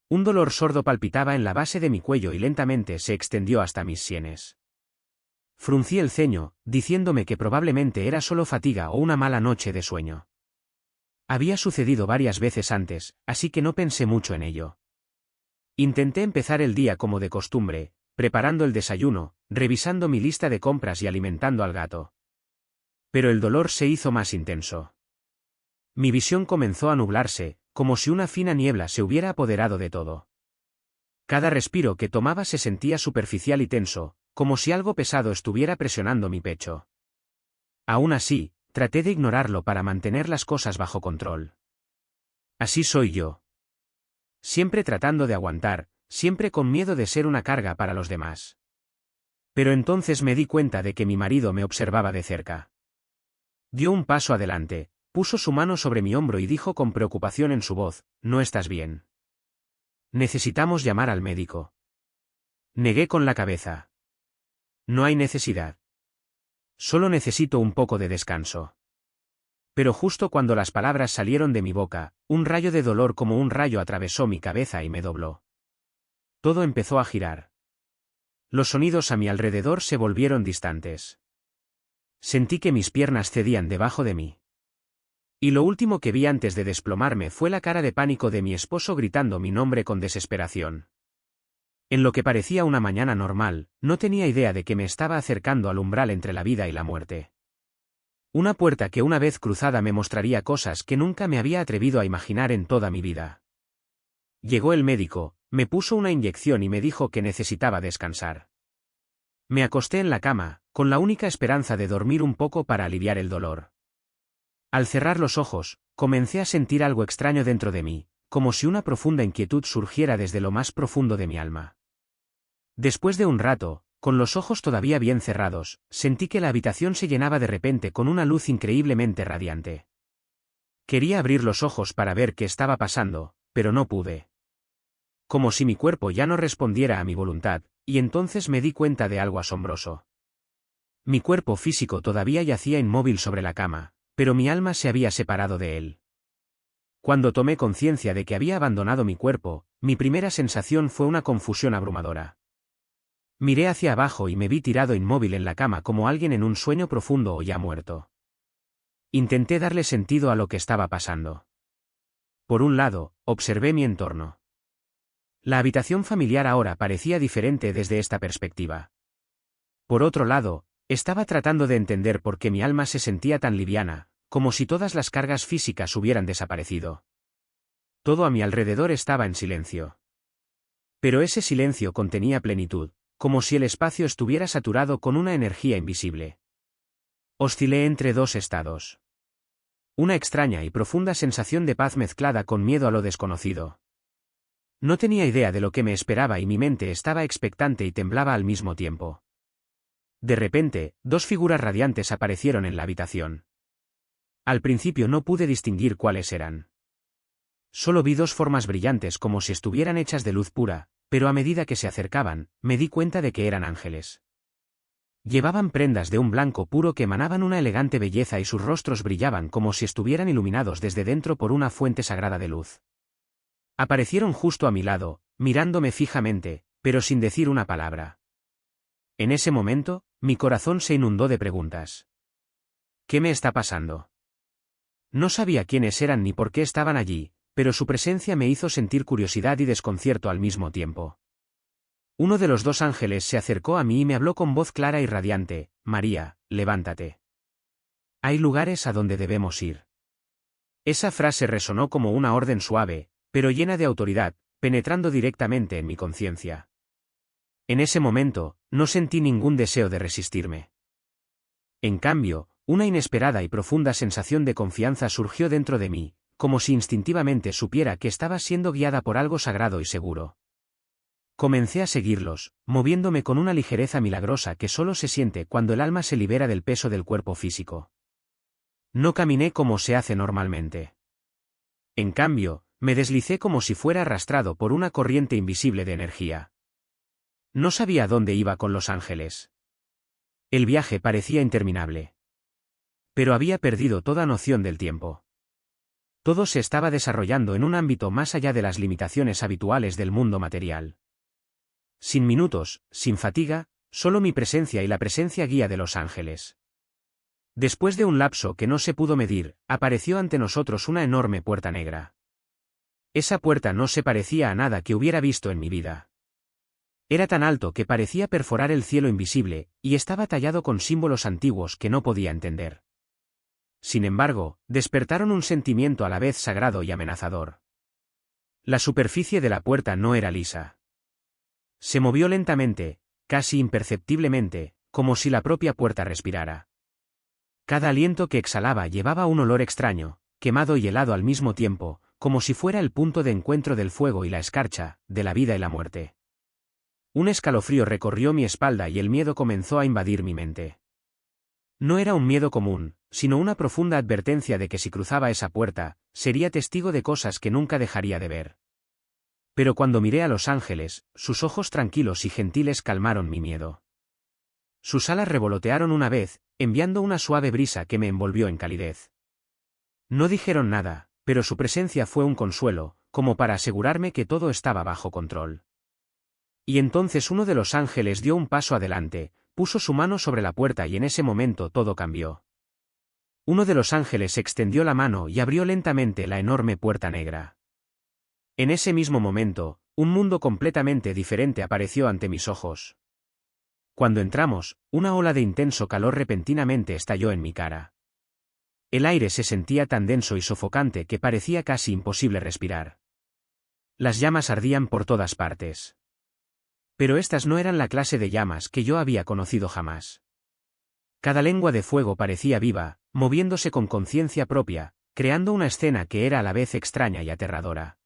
Un dolor sordo palpitaba en la base de mi cuello y lentamente se extendió hasta mis sienes. Fruncí el ceño, diciéndome que probablemente era solo fatiga o una mala noche de sueño. Había sucedido varias veces antes, así que no pensé mucho en ello. Intenté empezar el día como de costumbre, preparando el desayuno, revisando mi lista de compras y alimentando al gato. Pero el dolor se hizo más intenso. Mi visión comenzó a nublarse, como si una fina niebla se hubiera apoderado de todo. Cada respiro que tomaba se sentía superficial y tenso, como si algo pesado estuviera presionando mi pecho. Aún así, traté de ignorarlo para mantener las cosas bajo control. Así soy yo. Siempre tratando de aguantar, siempre con miedo de ser una carga para los demás. Pero entonces me di cuenta de que mi marido me observaba de cerca. Dio un paso adelante, puso su mano sobre mi hombro y dijo con preocupación en su voz, «No estás bien. Necesitamos llamar al médico». Negué con la cabeza. «No hay necesidad. Solo necesito un poco de descanso». Pero justo cuando las palabras salieron de mi boca, un rayo de dolor como un rayo atravesó mi cabeza y me dobló. Todo empezó a girar. Los sonidos a mi alrededor se volvieron distantes. Sentí que mis piernas cedían debajo de mí. Y lo último que vi antes de desplomarme fue la cara de pánico de mi esposo gritando mi nombre con desesperación. En lo que parecía una mañana normal, no tenía idea de que me estaba acercando al umbral entre la vida y la muerte. Una puerta que una vez cruzada me mostraría cosas que nunca me había atrevido a imaginar en toda mi vida. Llegó el médico, me puso una inyección y me dijo que necesitaba descansar. Me acosté en la cama, con la única esperanza de dormir un poco para aliviar el dolor. Al cerrar los ojos, comencé a sentir algo extraño dentro de mí, como si una profunda inquietud surgiera desde lo más profundo de mi alma. Después de un rato, con los ojos todavía bien cerrados, sentí que la habitación se llenaba de repente con una luz increíblemente radiante. Quería abrir los ojos para ver qué estaba pasando, pero no pude. Como si mi cuerpo ya no respondiera a mi voluntad, y entonces me di cuenta de algo asombroso. Mi cuerpo físico todavía yacía inmóvil sobre la cama, pero mi alma se había separado de él. Cuando tomé conciencia de que había abandonado mi cuerpo, mi primera sensación fue una confusión abrumadora. Miré hacia abajo y me vi tirado inmóvil en la cama como alguien en un sueño profundo o ya muerto. Intenté darle sentido a lo que estaba pasando. Por un lado, observé mi entorno. La habitación familiar ahora parecía diferente desde esta perspectiva. Por otro lado, estaba tratando de entender por qué mi alma se sentía tan liviana, como si todas las cargas físicas hubieran desaparecido. Todo a mi alrededor estaba en silencio. Pero ese silencio contenía plenitud, como si el espacio estuviera saturado con una energía invisible. Oscilé entre dos estados. Una extraña y profunda sensación de paz mezclada con miedo a lo desconocido. No tenía idea de lo que me esperaba y mi mente estaba expectante y temblaba al mismo tiempo. De repente, dos figuras radiantes aparecieron en la habitación. Al principio no pude distinguir cuáles eran. Solo vi dos formas brillantes como si estuvieran hechas de luz pura, pero a medida que se acercaban, me di cuenta de que eran ángeles. Llevaban prendas de un blanco puro que emanaban una elegante belleza y sus rostros brillaban como si estuvieran iluminados desde dentro por una fuente sagrada de luz. Aparecieron justo a mi lado, mirándome fijamente, pero sin decir una palabra. En ese momento, mi corazón se inundó de preguntas. ¿Qué me está pasando? No sabía quiénes eran ni por qué estaban allí, pero su presencia me hizo sentir curiosidad y desconcierto al mismo tiempo. Uno de los dos ángeles se acercó a mí y me habló con voz clara y radiante, «María, levántate. Hay lugares a donde debemos ir». Esa frase resonó como una orden suave, pero llena de autoridad, penetrando directamente en mi conciencia. En ese momento, no sentí ningún deseo de resistirme. En cambio, una inesperada y profunda sensación de confianza surgió dentro de mí, como si instintivamente supiera que estaba siendo guiada por algo sagrado y seguro. Comencé a seguirlos, moviéndome con una ligereza milagrosa que solo se siente cuando el alma se libera del peso del cuerpo físico. No caminé como se hace normalmente. En cambio, me deslicé como si fuera arrastrado por una corriente invisible de energía. No sabía dónde iba con los ángeles. El viaje parecía interminable. Pero había perdido toda noción del tiempo. Todo se estaba desarrollando en un ámbito más allá de las limitaciones habituales del mundo material. Sin minutos, sin fatiga, solo mi presencia y la presencia guía de los ángeles. Después de un lapso que no se pudo medir, apareció ante nosotros una enorme puerta negra. Esa puerta no se parecía a nada que hubiera visto en mi vida. Era tan alto que parecía perforar el cielo invisible, y estaba tallado con símbolos antiguos que no podía entender. Sin embargo, despertaron un sentimiento a la vez sagrado y amenazador. La superficie de la puerta no era lisa. Se movió lentamente, casi imperceptiblemente, como si la propia puerta respirara. Cada aliento que exhalaba llevaba un olor extraño, quemado y helado al mismo tiempo, como si fuera el punto de encuentro del fuego y la escarcha, de la vida y la muerte. Un escalofrío recorrió mi espalda y el miedo comenzó a invadir mi mente. No era un miedo común, sino una profunda advertencia de que si cruzaba esa puerta, sería testigo de cosas que nunca dejaría de ver. Pero cuando miré a los ángeles, sus ojos tranquilos y gentiles calmaron mi miedo. Sus alas revolotearon una vez, enviando una suave brisa que me envolvió en calidez. No dijeron nada, pero su presencia fue un consuelo, como para asegurarme que todo estaba bajo control. Y entonces uno de los ángeles dio un paso adelante, puso su mano sobre la puerta y en ese momento todo cambió. Uno de los ángeles extendió la mano y abrió lentamente la enorme puerta negra. En ese mismo momento, un mundo completamente diferente apareció ante mis ojos. Cuando entramos, una ola de intenso calor repentinamente estalló en mi cara. El aire se sentía tan denso y sofocante que parecía casi imposible respirar. Las llamas ardían por todas partes. Pero estas no eran la clase de llamas que yo había conocido jamás. Cada lengua de fuego parecía viva, moviéndose con conciencia propia, creando una escena que era a la vez extraña y aterradora.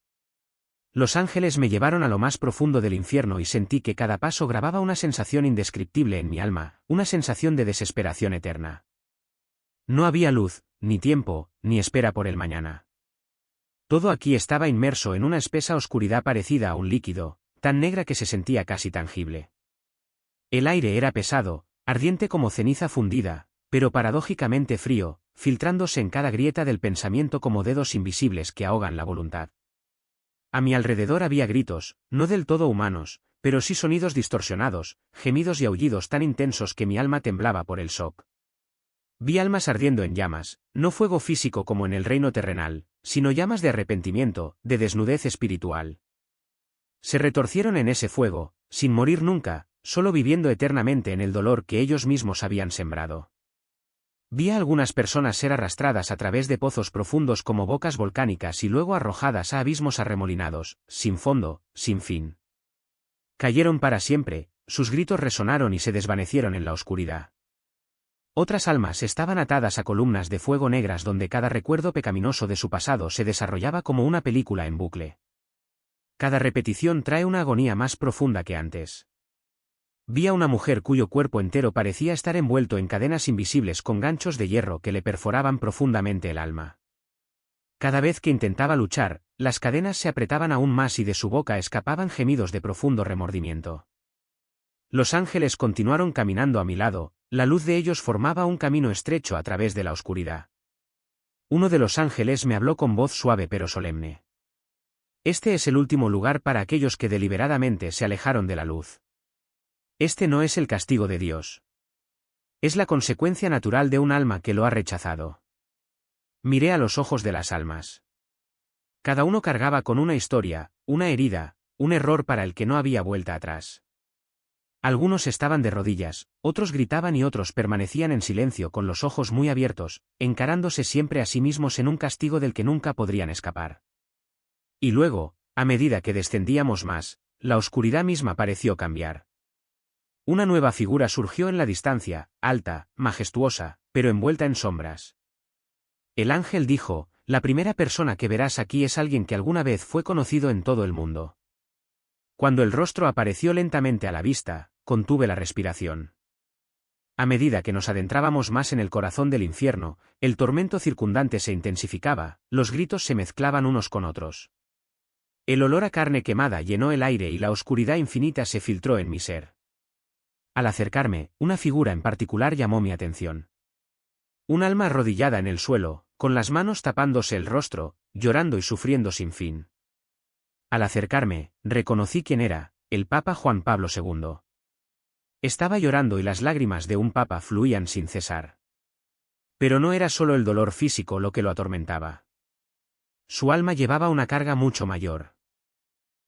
Los ángeles me llevaron a lo más profundo del infierno y sentí que cada paso grababa una sensación indescriptible en mi alma, una sensación de desesperación eterna. No había luz, ni tiempo, ni espera por el mañana. Todo aquí estaba inmerso en una espesa oscuridad parecida a un líquido, tan negra que se sentía casi tangible. El aire era pesado, ardiente como ceniza fundida, pero paradójicamente frío, filtrándose en cada grieta del pensamiento como dedos invisibles que ahogan la voluntad. A mi alrededor había gritos, no del todo humanos, pero sí sonidos distorsionados, gemidos y aullidos tan intensos que mi alma temblaba por el shock. Vi almas ardiendo en llamas, no fuego físico como en el reino terrenal, sino llamas de arrepentimiento, de desnudez espiritual. Se retorcieron en ese fuego, sin morir nunca, solo viviendo eternamente en el dolor que ellos mismos habían sembrado. Vi a algunas personas ser arrastradas a través de pozos profundos como bocas volcánicas y luego arrojadas a abismos arremolinados, sin fondo, sin fin. Cayeron para siempre, sus gritos resonaron y se desvanecieron en la oscuridad. Otras almas estaban atadas a columnas de fuego negras donde cada recuerdo pecaminoso de su pasado se desarrollaba como una película en bucle. Cada repetición trae una agonía más profunda que antes. Vi a una mujer cuyo cuerpo entero parecía estar envuelto en cadenas invisibles con ganchos de hierro que le perforaban profundamente el alma. Cada vez que intentaba luchar, las cadenas se apretaban aún más y de su boca escapaban gemidos de profundo remordimiento. Los ángeles continuaron caminando a mi lado, la luz de ellos formaba un camino estrecho a través de la oscuridad. Uno de los ángeles me habló con voz suave pero solemne. Este es el último lugar para aquellos que deliberadamente se alejaron de la luz. Este no es el castigo de Dios. Es la consecuencia natural de un alma que lo ha rechazado. Miré a los ojos de las almas. Cada uno cargaba con una historia, una herida, un error para el que no había vuelta atrás. Algunos estaban de rodillas, otros gritaban y otros permanecían en silencio con los ojos muy abiertos, encarándose siempre a sí mismos en un castigo del que nunca podrían escapar. Y luego, a medida que descendíamos más, la oscuridad misma pareció cambiar. Una nueva figura surgió en la distancia, alta, majestuosa, pero envuelta en sombras. El ángel dijo, la primera persona que verás aquí es alguien que alguna vez fue conocido en todo el mundo. Cuando el rostro apareció lentamente a la vista, contuve la respiración. A medida que nos adentrábamos más en el corazón del infierno, el tormento circundante se intensificaba, los gritos se mezclaban unos con otros. El olor a carne quemada llenó el aire y la oscuridad infinita se filtró en mi ser. Al acercarme, una figura en particular llamó mi atención. Un alma arrodillada en el suelo, con las manos tapándose el rostro, llorando y sufriendo sin fin. Al acercarme, reconocí quién era, el Papa Juan Pablo II. Estaba llorando y las lágrimas de un papa fluían sin cesar. Pero no era solo el dolor físico lo que lo atormentaba. Su alma llevaba una carga mucho mayor.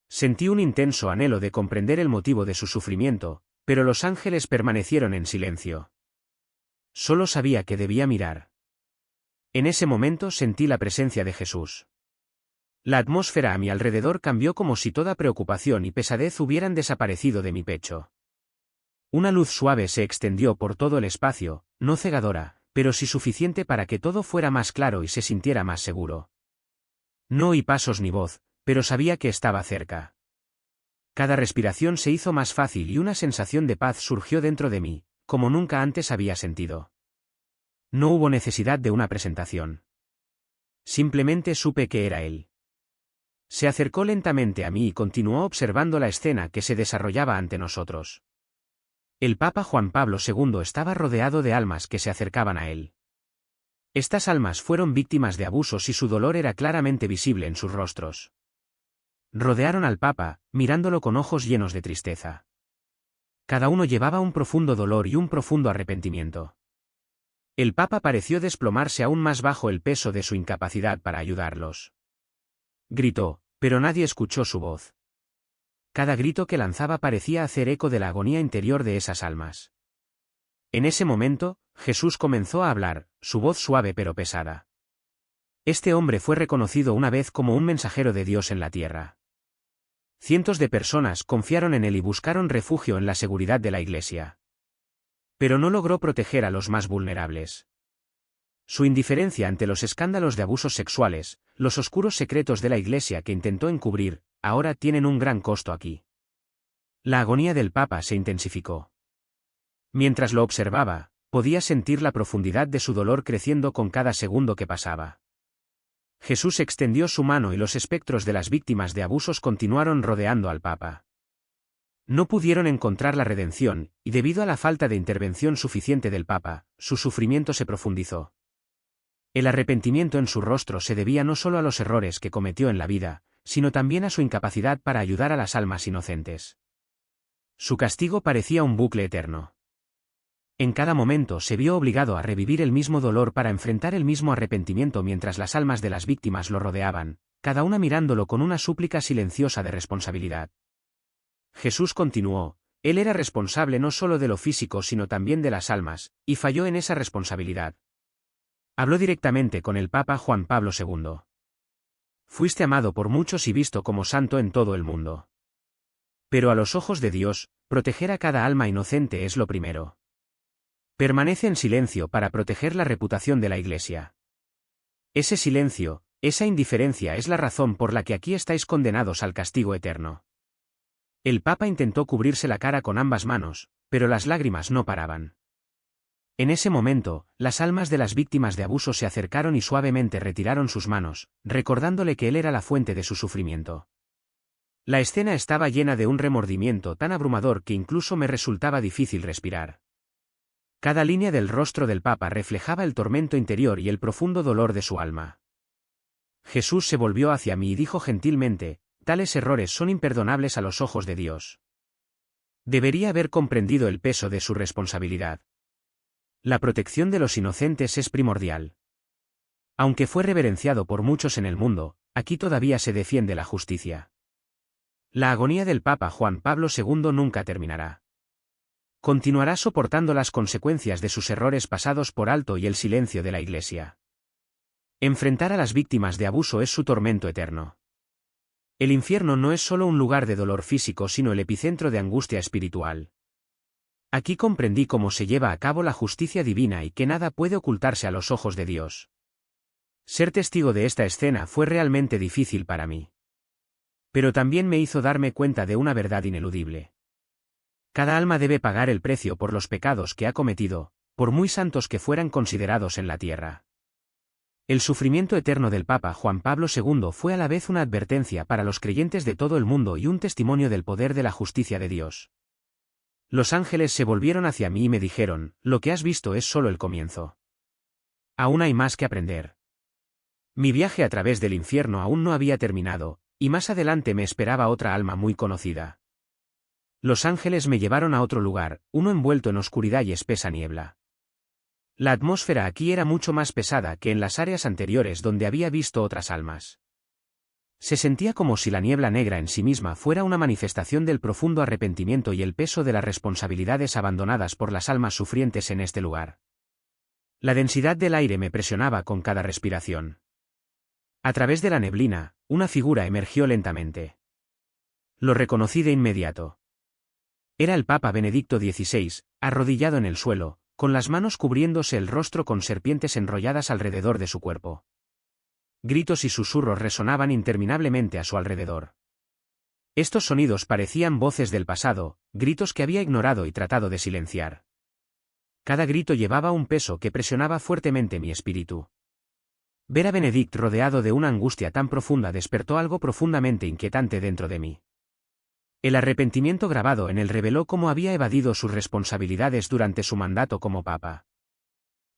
Sentí un intenso anhelo de comprender el motivo de su sufrimiento, pero los ángeles permanecieron en silencio. Solo sabía que debía mirar. En ese momento sentí la presencia de Jesús. La atmósfera a mi alrededor cambió como si toda preocupación y pesadez hubieran desaparecido de mi pecho. Una luz suave se extendió por todo el espacio, no cegadora, pero sí suficiente para que todo fuera más claro y se sintiera más seguro. No oí pasos ni voz, pero sabía que estaba cerca. Cada respiración se hizo más fácil y una sensación de paz surgió dentro de mí, como nunca antes había sentido. No hubo necesidad de una presentación. Simplemente supe que era él. Se acercó lentamente a mí y continuó observando la escena que se desarrollaba ante nosotros. El Papa Juan Pablo II estaba rodeado de almas que se acercaban a él. Estas almas fueron víctimas de abusos y su dolor era claramente visible en sus rostros. Rodearon al Papa, mirándolo con ojos llenos de tristeza. Cada uno llevaba un profundo dolor y un profundo arrepentimiento. El Papa pareció desplomarse aún más bajo el peso de su incapacidad para ayudarlos. Gritó, pero nadie escuchó su voz. Cada grito que lanzaba parecía hacer eco de la agonía interior de esas almas. En ese momento, Jesús comenzó a hablar, su voz suave pero pesada. Este hombre fue reconocido una vez como un mensajero de Dios en la tierra. Cientos de personas confiaron en él y buscaron refugio en la seguridad de la Iglesia. Pero no logró proteger a los más vulnerables. Su indiferencia ante los escándalos de abusos sexuales, los oscuros secretos de la Iglesia que intentó encubrir, ahora tienen un gran costo aquí. La agonía del Papa se intensificó. Mientras lo observaba, podía sentir la profundidad de su dolor creciendo con cada segundo que pasaba. Jesús extendió su mano y los espectros de las víctimas de abusos continuaron rodeando al Papa. No pudieron encontrar la redención, y debido a la falta de intervención suficiente del Papa, su sufrimiento se profundizó. El arrepentimiento en su rostro se debía no solo a los errores que cometió en la vida, sino también a su incapacidad para ayudar a las almas inocentes. Su castigo parecía un bucle eterno. En cada momento se vio obligado a revivir el mismo dolor para enfrentar el mismo arrepentimiento mientras las almas de las víctimas lo rodeaban, cada una mirándolo con una súplica silenciosa de responsabilidad. Jesús continuó, él era responsable no solo de lo físico sino también de las almas, y falló en esa responsabilidad. Habló directamente con el Papa Juan Pablo II. Fuiste amado por muchos y visto como santo en todo el mundo. Pero a los ojos de Dios, proteger a cada alma inocente es lo primero. Permanece en silencio para proteger la reputación de la Iglesia. Ese silencio, esa indiferencia es la razón por la que aquí estáis condenados al castigo eterno. El Papa intentó cubrirse la cara con ambas manos, pero las lágrimas no paraban. En ese momento, las almas de las víctimas de abuso se acercaron y suavemente retiraron sus manos, recordándole que él era la fuente de su sufrimiento. La escena estaba llena de un remordimiento tan abrumador que incluso me resultaba difícil respirar. Cada línea del rostro del Papa reflejaba el tormento interior y el profundo dolor de su alma. Jesús se volvió hacia mí y dijo gentilmente, tales errores son imperdonables a los ojos de Dios. Debería haber comprendido el peso de su responsabilidad. La protección de los inocentes es primordial. Aunque fue reverenciado por muchos en el mundo, aquí todavía se defiende la justicia. La agonía del Papa Juan Pablo II nunca terminará. Continuará soportando las consecuencias de sus errores pasados por alto y el silencio de la Iglesia. Enfrentar a las víctimas de abuso es su tormento eterno. El infierno no es solo un lugar de dolor físico sino el epicentro de angustia espiritual. Aquí comprendí cómo se lleva a cabo la justicia divina y que nada puede ocultarse a los ojos de Dios. Ser testigo de esta escena fue realmente difícil para mí. Pero también me hizo darme cuenta de una verdad ineludible. Cada alma debe pagar el precio por los pecados que ha cometido, por muy santos que fueran considerados en la tierra. El sufrimiento eterno del Papa Juan Pablo II fue a la vez una advertencia para los creyentes de todo el mundo y un testimonio del poder de la justicia de Dios. Los ángeles se volvieron hacia mí y me dijeron, lo que has visto es solo el comienzo. Aún hay más que aprender. Mi viaje a través del infierno aún no había terminado, y más adelante me esperaba otra alma muy conocida. Los ángeles me llevaron a otro lugar, uno envuelto en oscuridad y espesa niebla. La atmósfera aquí era mucho más pesada que en las áreas anteriores donde había visto otras almas. Se sentía como si la niebla negra en sí misma fuera una manifestación del profundo arrepentimiento y el peso de las responsabilidades abandonadas por las almas sufrientes en este lugar. La densidad del aire me presionaba con cada respiración. A través de la neblina, una figura emergió lentamente. Lo reconocí de inmediato. Era el Papa Benedicto XVI, arrodillado en el suelo, con las manos cubriéndose el rostro con serpientes enrolladas alrededor de su cuerpo. Gritos y susurros resonaban interminablemente a su alrededor. Estos sonidos parecían voces del pasado, gritos que había ignorado y tratado de silenciar. Cada grito llevaba un peso que presionaba fuertemente mi espíritu. Ver a Benedict rodeado de una angustia tan profunda despertó algo profundamente inquietante dentro de mí. El arrepentimiento grabado en él reveló cómo había evadido sus responsabilidades durante su mandato como papa.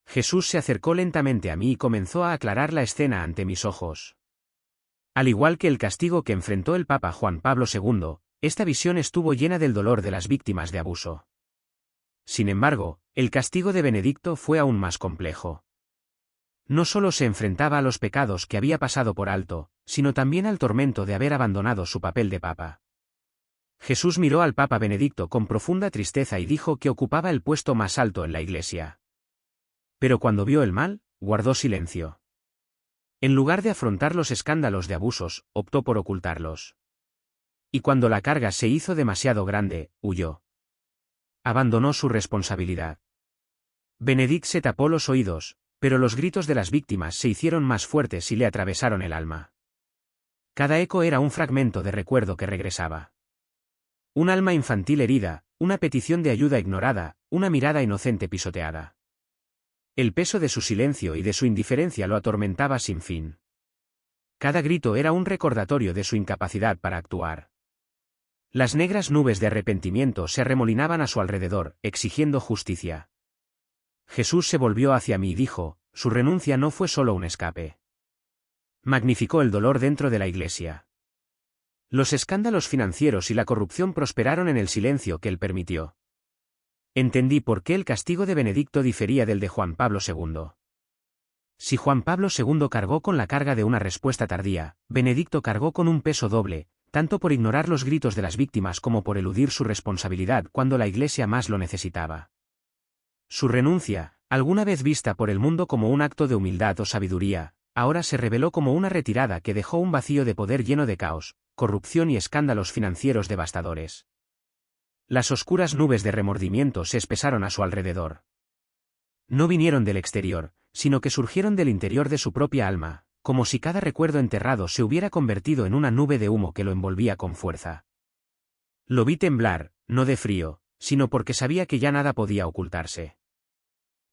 Jesús se acercó lentamente a mí y comenzó a aclarar la escena ante mis ojos. Al igual que el castigo que enfrentó el Papa Juan Pablo II, esta visión estuvo llena del dolor de las víctimas de abuso. Sin embargo, el castigo de Benedicto fue aún más complejo. No solo se enfrentaba a los pecados que había pasado por alto, sino también al tormento de haber abandonado su papel de papa. Jesús miró al Papa Benedicto con profunda tristeza y dijo que ocupaba el puesto más alto en la Iglesia. Pero cuando vio el mal, guardó silencio. En lugar de afrontar los escándalos de abusos, optó por ocultarlos. Y cuando la carga se hizo demasiado grande, huyó. Abandonó su responsabilidad. Benedict se tapó los oídos, pero los gritos de las víctimas se hicieron más fuertes y le atravesaron el alma. Cada eco era un fragmento de recuerdo que regresaba. Un alma infantil herida, una petición de ayuda ignorada, una mirada inocente pisoteada. El peso de su silencio y de su indiferencia lo atormentaba sin fin. Cada grito era un recordatorio de su incapacidad para actuar. Las negras nubes de arrepentimiento se arremolinaban a su alrededor, exigiendo justicia. Jesús se volvió hacia mí y dijo, su renuncia no fue solo un escape. Magnificó el dolor dentro de la Iglesia. Los escándalos financieros y la corrupción prosperaron en el silencio que él permitió. Entendí por qué el castigo de Benedicto difería del de Juan Pablo II. Si Juan Pablo II cargó con la carga de una respuesta tardía, Benedicto cargó con un peso doble, tanto por ignorar los gritos de las víctimas como por eludir su responsabilidad cuando la Iglesia más lo necesitaba. Su renuncia, alguna vez vista por el mundo como un acto de humildad o sabiduría, ahora se reveló como una retirada que dejó un vacío de poder lleno de caos, corrupción y escándalos financieros devastadores. Las oscuras nubes de remordimiento se espesaron a su alrededor. No vinieron del exterior, sino que surgieron del interior de su propia alma, como si cada recuerdo enterrado se hubiera convertido en una nube de humo que lo envolvía con fuerza. Lo vi temblar, no de frío, sino porque sabía que ya nada podía ocultarse.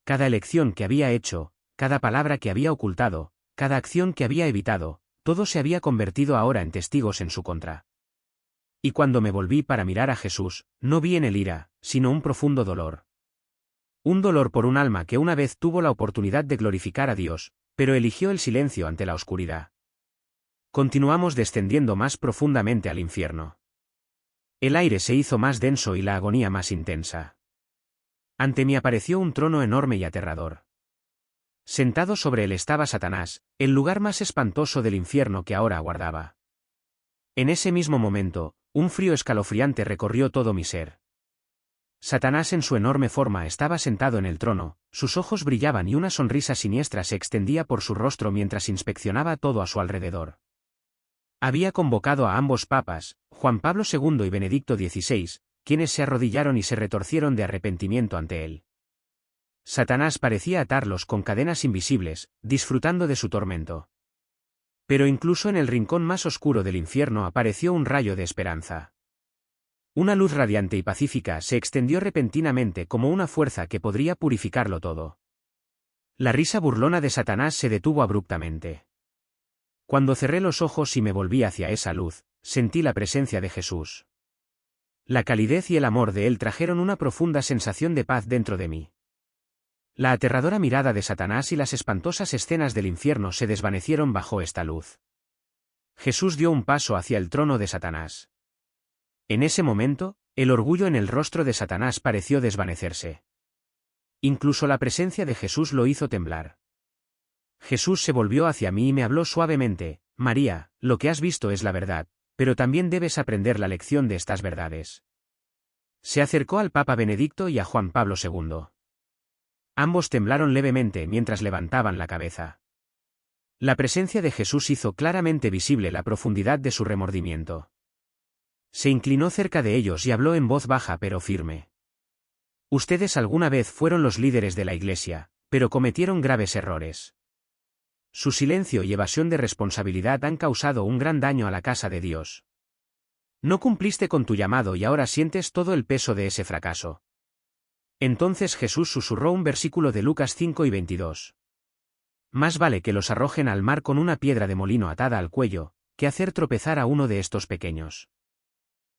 Cada elección que había hecho, cada palabra que había ocultado, cada acción que había evitado, todo se había convertido ahora en testigos en su contra. Y cuando me volví para mirar a Jesús, no vi en él ira, sino un profundo dolor. Un dolor por un alma que una vez tuvo la oportunidad de glorificar a Dios, pero eligió el silencio ante la oscuridad. Continuamos descendiendo más profundamente al infierno. El aire se hizo más denso y la agonía más intensa. Ante mí apareció un trono enorme y aterrador. Sentado sobre él estaba Satanás, el lugar más espantoso del infierno que ahora aguardaba. En ese mismo momento, un frío escalofriante recorrió todo mi ser. Satanás en su enorme forma estaba sentado en el trono, sus ojos brillaban y una sonrisa siniestra se extendía por su rostro mientras inspeccionaba todo a su alrededor. Había convocado a ambos papas, Juan Pablo II y Benedicto XVI, quienes se arrodillaron y se retorcieron de arrepentimiento ante él. Satanás parecía atarlos con cadenas invisibles, disfrutando de su tormento. Pero incluso en el rincón más oscuro del infierno apareció un rayo de esperanza. Una luz radiante y pacífica se extendió repentinamente como una fuerza que podría purificarlo todo. La risa burlona de Satanás se detuvo abruptamente. Cuando cerré los ojos y me volví hacia esa luz, sentí la presencia de Jesús. La calidez y el amor de él trajeron una profunda sensación de paz dentro de mí. La aterradora mirada de Satanás y las espantosas escenas del infierno se desvanecieron bajo esta luz. Jesús dio un paso hacia el trono de Satanás. En ese momento, el orgullo en el rostro de Satanás pareció desvanecerse. Incluso la presencia de Jesús lo hizo temblar. Jesús se volvió hacia mí y me habló suavemente: María, lo que has visto es la verdad, pero también debes aprender la lección de estas verdades. Se acercó al Papa Benedicto y a Juan Pablo II. Ambos temblaron levemente mientras levantaban la cabeza. La presencia de Jesús hizo claramente visible la profundidad de su remordimiento. Se inclinó cerca de ellos y habló en voz baja pero firme. Ustedes alguna vez fueron los líderes de la Iglesia, pero cometieron graves errores. Su silencio y evasión de responsabilidad han causado un gran daño a la casa de Dios. No cumpliste con tu llamado y ahora sientes todo el peso de ese fracaso. Entonces Jesús susurró un versículo de Lucas 5:22. Más vale que los arrojen al mar con una piedra de molino atada al cuello, que hacer tropezar a uno de estos pequeños.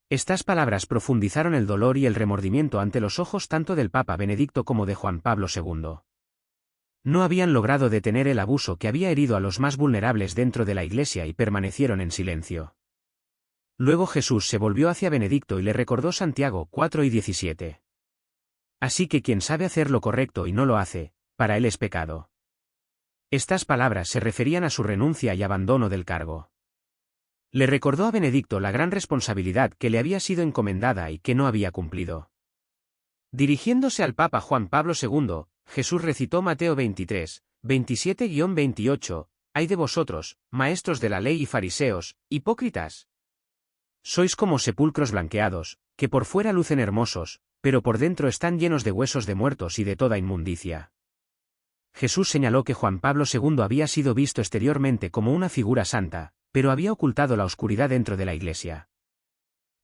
Estas palabras profundizaron el dolor y el remordimiento ante los ojos tanto del Papa Benedicto como de Juan Pablo II. No habían logrado detener el abuso que había herido a los más vulnerables dentro de la Iglesia y permanecieron en silencio. Luego Jesús se volvió hacia Benedicto y le recordó Santiago 4:17. Así que quien sabe hacer lo correcto y no lo hace, para él es pecado. Estas palabras se referían a su renuncia y abandono del cargo. Le recordó a Benedicto la gran responsabilidad que le había sido encomendada y que no había cumplido. Dirigiéndose al Papa Juan Pablo II, Jesús recitó Mateo 23, 27-28, «Ay de vosotros, maestros de la ley y fariseos, hipócritas. Sois como sepulcros blanqueados, que por fuera lucen hermosos, pero por dentro están llenos de huesos de muertos y de toda inmundicia». Jesús señaló que Juan Pablo II había sido visto exteriormente como una figura santa, pero había ocultado la oscuridad dentro de la Iglesia.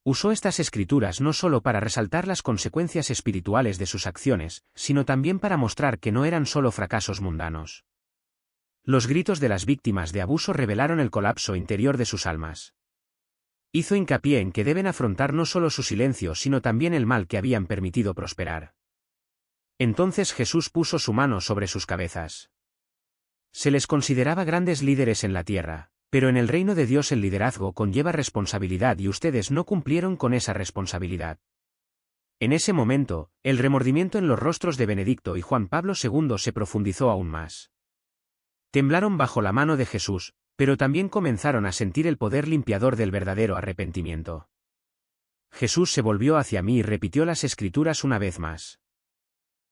Usó estas escrituras no solo para resaltar las consecuencias espirituales de sus acciones, sino también para mostrar que no eran solo fracasos mundanos. Los gritos de las víctimas de abuso revelaron el colapso interior de sus almas. Hizo hincapié en que deben afrontar no solo su silencio sino también el mal que habían permitido prosperar. Entonces Jesús puso su mano sobre sus cabezas. Se les consideraba grandes líderes en la tierra, pero en el reino de Dios el liderazgo conlleva responsabilidad y ustedes no cumplieron con esa responsabilidad. En ese momento, el remordimiento en los rostros de Benedicto y Juan Pablo II se profundizó aún más. Temblaron bajo la mano de Jesús, pero también comenzaron a sentir el poder limpiador del verdadero arrepentimiento. Jesús se volvió hacia mí y repitió las escrituras una vez más.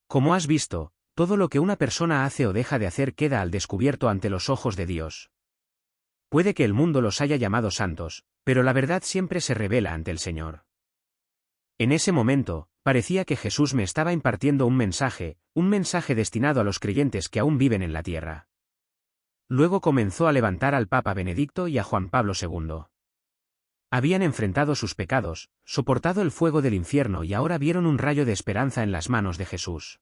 Como has visto, todo lo que una persona hace o deja de hacer queda al descubierto ante los ojos de Dios. Puede que el mundo los haya llamado santos, pero la verdad siempre se revela ante el Señor. En ese momento, parecía que Jesús me estaba impartiendo un mensaje destinado a los creyentes que aún viven en la tierra. Luego comenzó a levantar al Papa Benedicto y a Juan Pablo II. Habían enfrentado sus pecados, soportado el fuego del infierno y ahora vieron un rayo de esperanza en las manos de Jesús.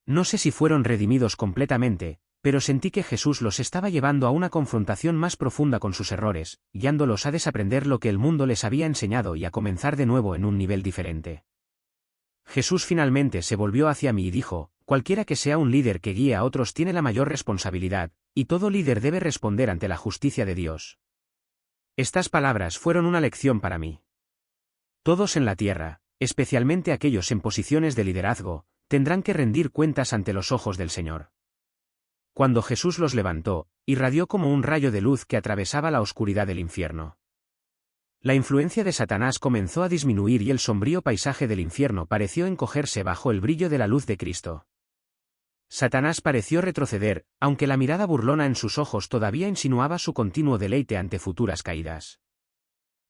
No sé si fueron redimidos completamente, pero sentí que Jesús los estaba llevando a una confrontación más profunda con sus errores, guiándolos a desaprender lo que el mundo les había enseñado y a comenzar de nuevo en un nivel diferente. Jesús finalmente se volvió hacia mí y dijo, cualquiera que sea un líder que guíe a otros tiene la mayor responsabilidad, y todo líder debe responder ante la justicia de Dios. Estas palabras fueron una lección para mí. Todos en la tierra, especialmente aquellos en posiciones de liderazgo, tendrán que rendir cuentas ante los ojos del Señor. Cuando Jesús los levantó, irradió como un rayo de luz que atravesaba la oscuridad del infierno. La influencia de Satanás comenzó a disminuir y el sombrío paisaje del infierno pareció encogerse bajo el brillo de la luz de Cristo. Satanás pareció retroceder, aunque la mirada burlona en sus ojos todavía insinuaba su continuo deleite ante futuras caídas.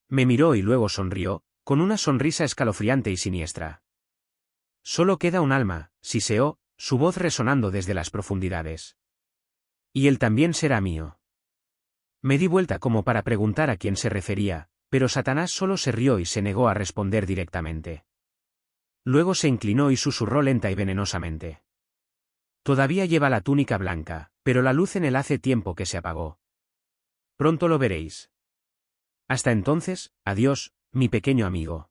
Me miró y luego sonrió, con una sonrisa escalofriante y siniestra. Solo queda un alma, siseó, su voz resonando desde las profundidades. Y él también será mío. Me di vuelta como para preguntar a quién se refería, pero Satanás solo se rió y se negó a responder directamente. Luego se inclinó y susurró lenta y venenosamente. Todavía lleva la túnica blanca, pero la luz en él hace tiempo que se apagó. Pronto lo veréis. Hasta entonces, adiós, mi pequeño amigo.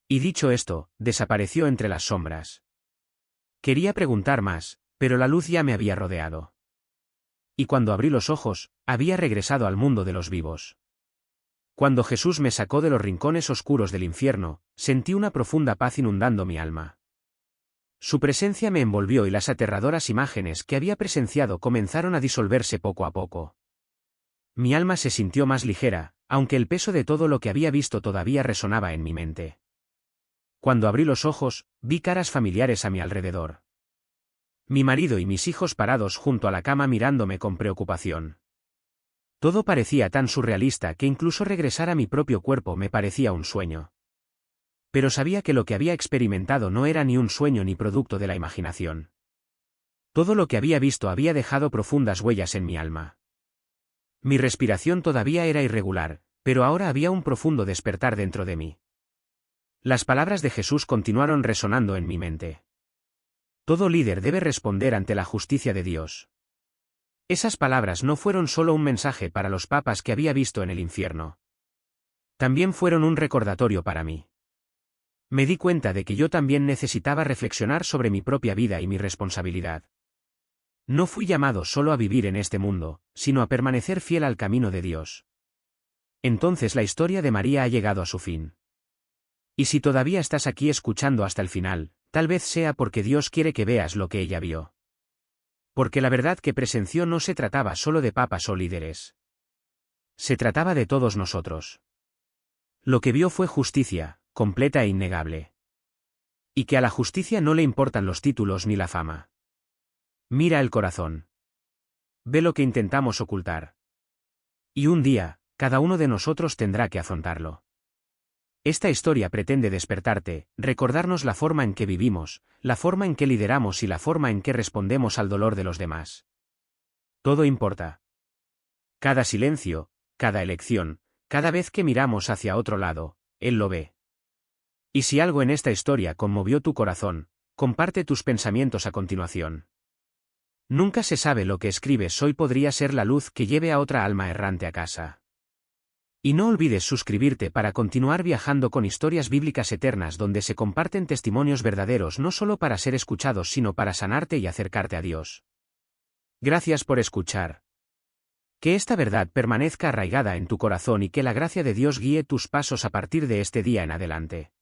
Y dicho esto, desapareció entre las sombras. Quería preguntar más, pero la luz ya me había rodeado. Y cuando abrí los ojos, había regresado al mundo de los vivos. Cuando Jesús me sacó de los rincones oscuros del infierno, sentí una profunda paz inundando mi alma. Su presencia me envolvió y las aterradoras imágenes que había presenciado comenzaron a disolverse poco a poco. Mi alma se sintió más ligera, aunque el peso de todo lo que había visto todavía resonaba en mi mente. Cuando abrí los ojos, vi caras familiares a mi alrededor. Mi marido y mis hijos parados junto a la cama mirándome con preocupación. Todo parecía tan surrealista que incluso regresar a mi propio cuerpo me parecía un sueño. Pero sabía que lo que había experimentado no era ni un sueño ni producto de la imaginación. Todo lo que había visto había dejado profundas huellas en mi alma. Mi respiración todavía era irregular, pero ahora había un profundo despertar dentro de mí. Las palabras de Jesús continuaron resonando en mi mente. Todo líder debe responder ante la justicia de Dios. Esas palabras no fueron solo un mensaje para los papas que había visto en el infierno. También fueron un recordatorio para mí. Me di cuenta de que yo también necesitaba reflexionar sobre mi propia vida y mi responsabilidad. No fui llamado solo a vivir en este mundo, sino a permanecer fiel al camino de Dios. Entonces la historia de María ha llegado a su fin. Y si todavía estás aquí escuchando hasta el final, tal vez sea porque Dios quiere que veas lo que ella vio. Porque la verdad que presenció no se trataba solo de papas o líderes. Se trataba de todos nosotros. Lo que vio fue justicia, completa e innegable. Y que a la justicia no le importan los títulos ni la fama. Mira el corazón. Ve lo que intentamos ocultar. Y un día, cada uno de nosotros tendrá que afrontarlo. Esta historia pretende despertarte, recordarnos la forma en que vivimos, la forma en que lideramos y la forma en que respondemos al dolor de los demás. Todo importa. Cada silencio, cada elección, cada vez que miramos hacia otro lado, Él lo ve. Y si algo en esta historia conmovió tu corazón, comparte tus pensamientos a continuación. Nunca se sabe lo que escribes hoy podría ser la luz que lleve a otra alma errante a casa. Y no olvides suscribirte para continuar viajando con historias bíblicas eternas donde se comparten testimonios verdaderos no solo para ser escuchados sino para sanarte y acercarte a Dios. Gracias por escuchar. Que esta verdad permanezca arraigada en tu corazón y que la gracia de Dios guíe tus pasos a partir de este día en adelante.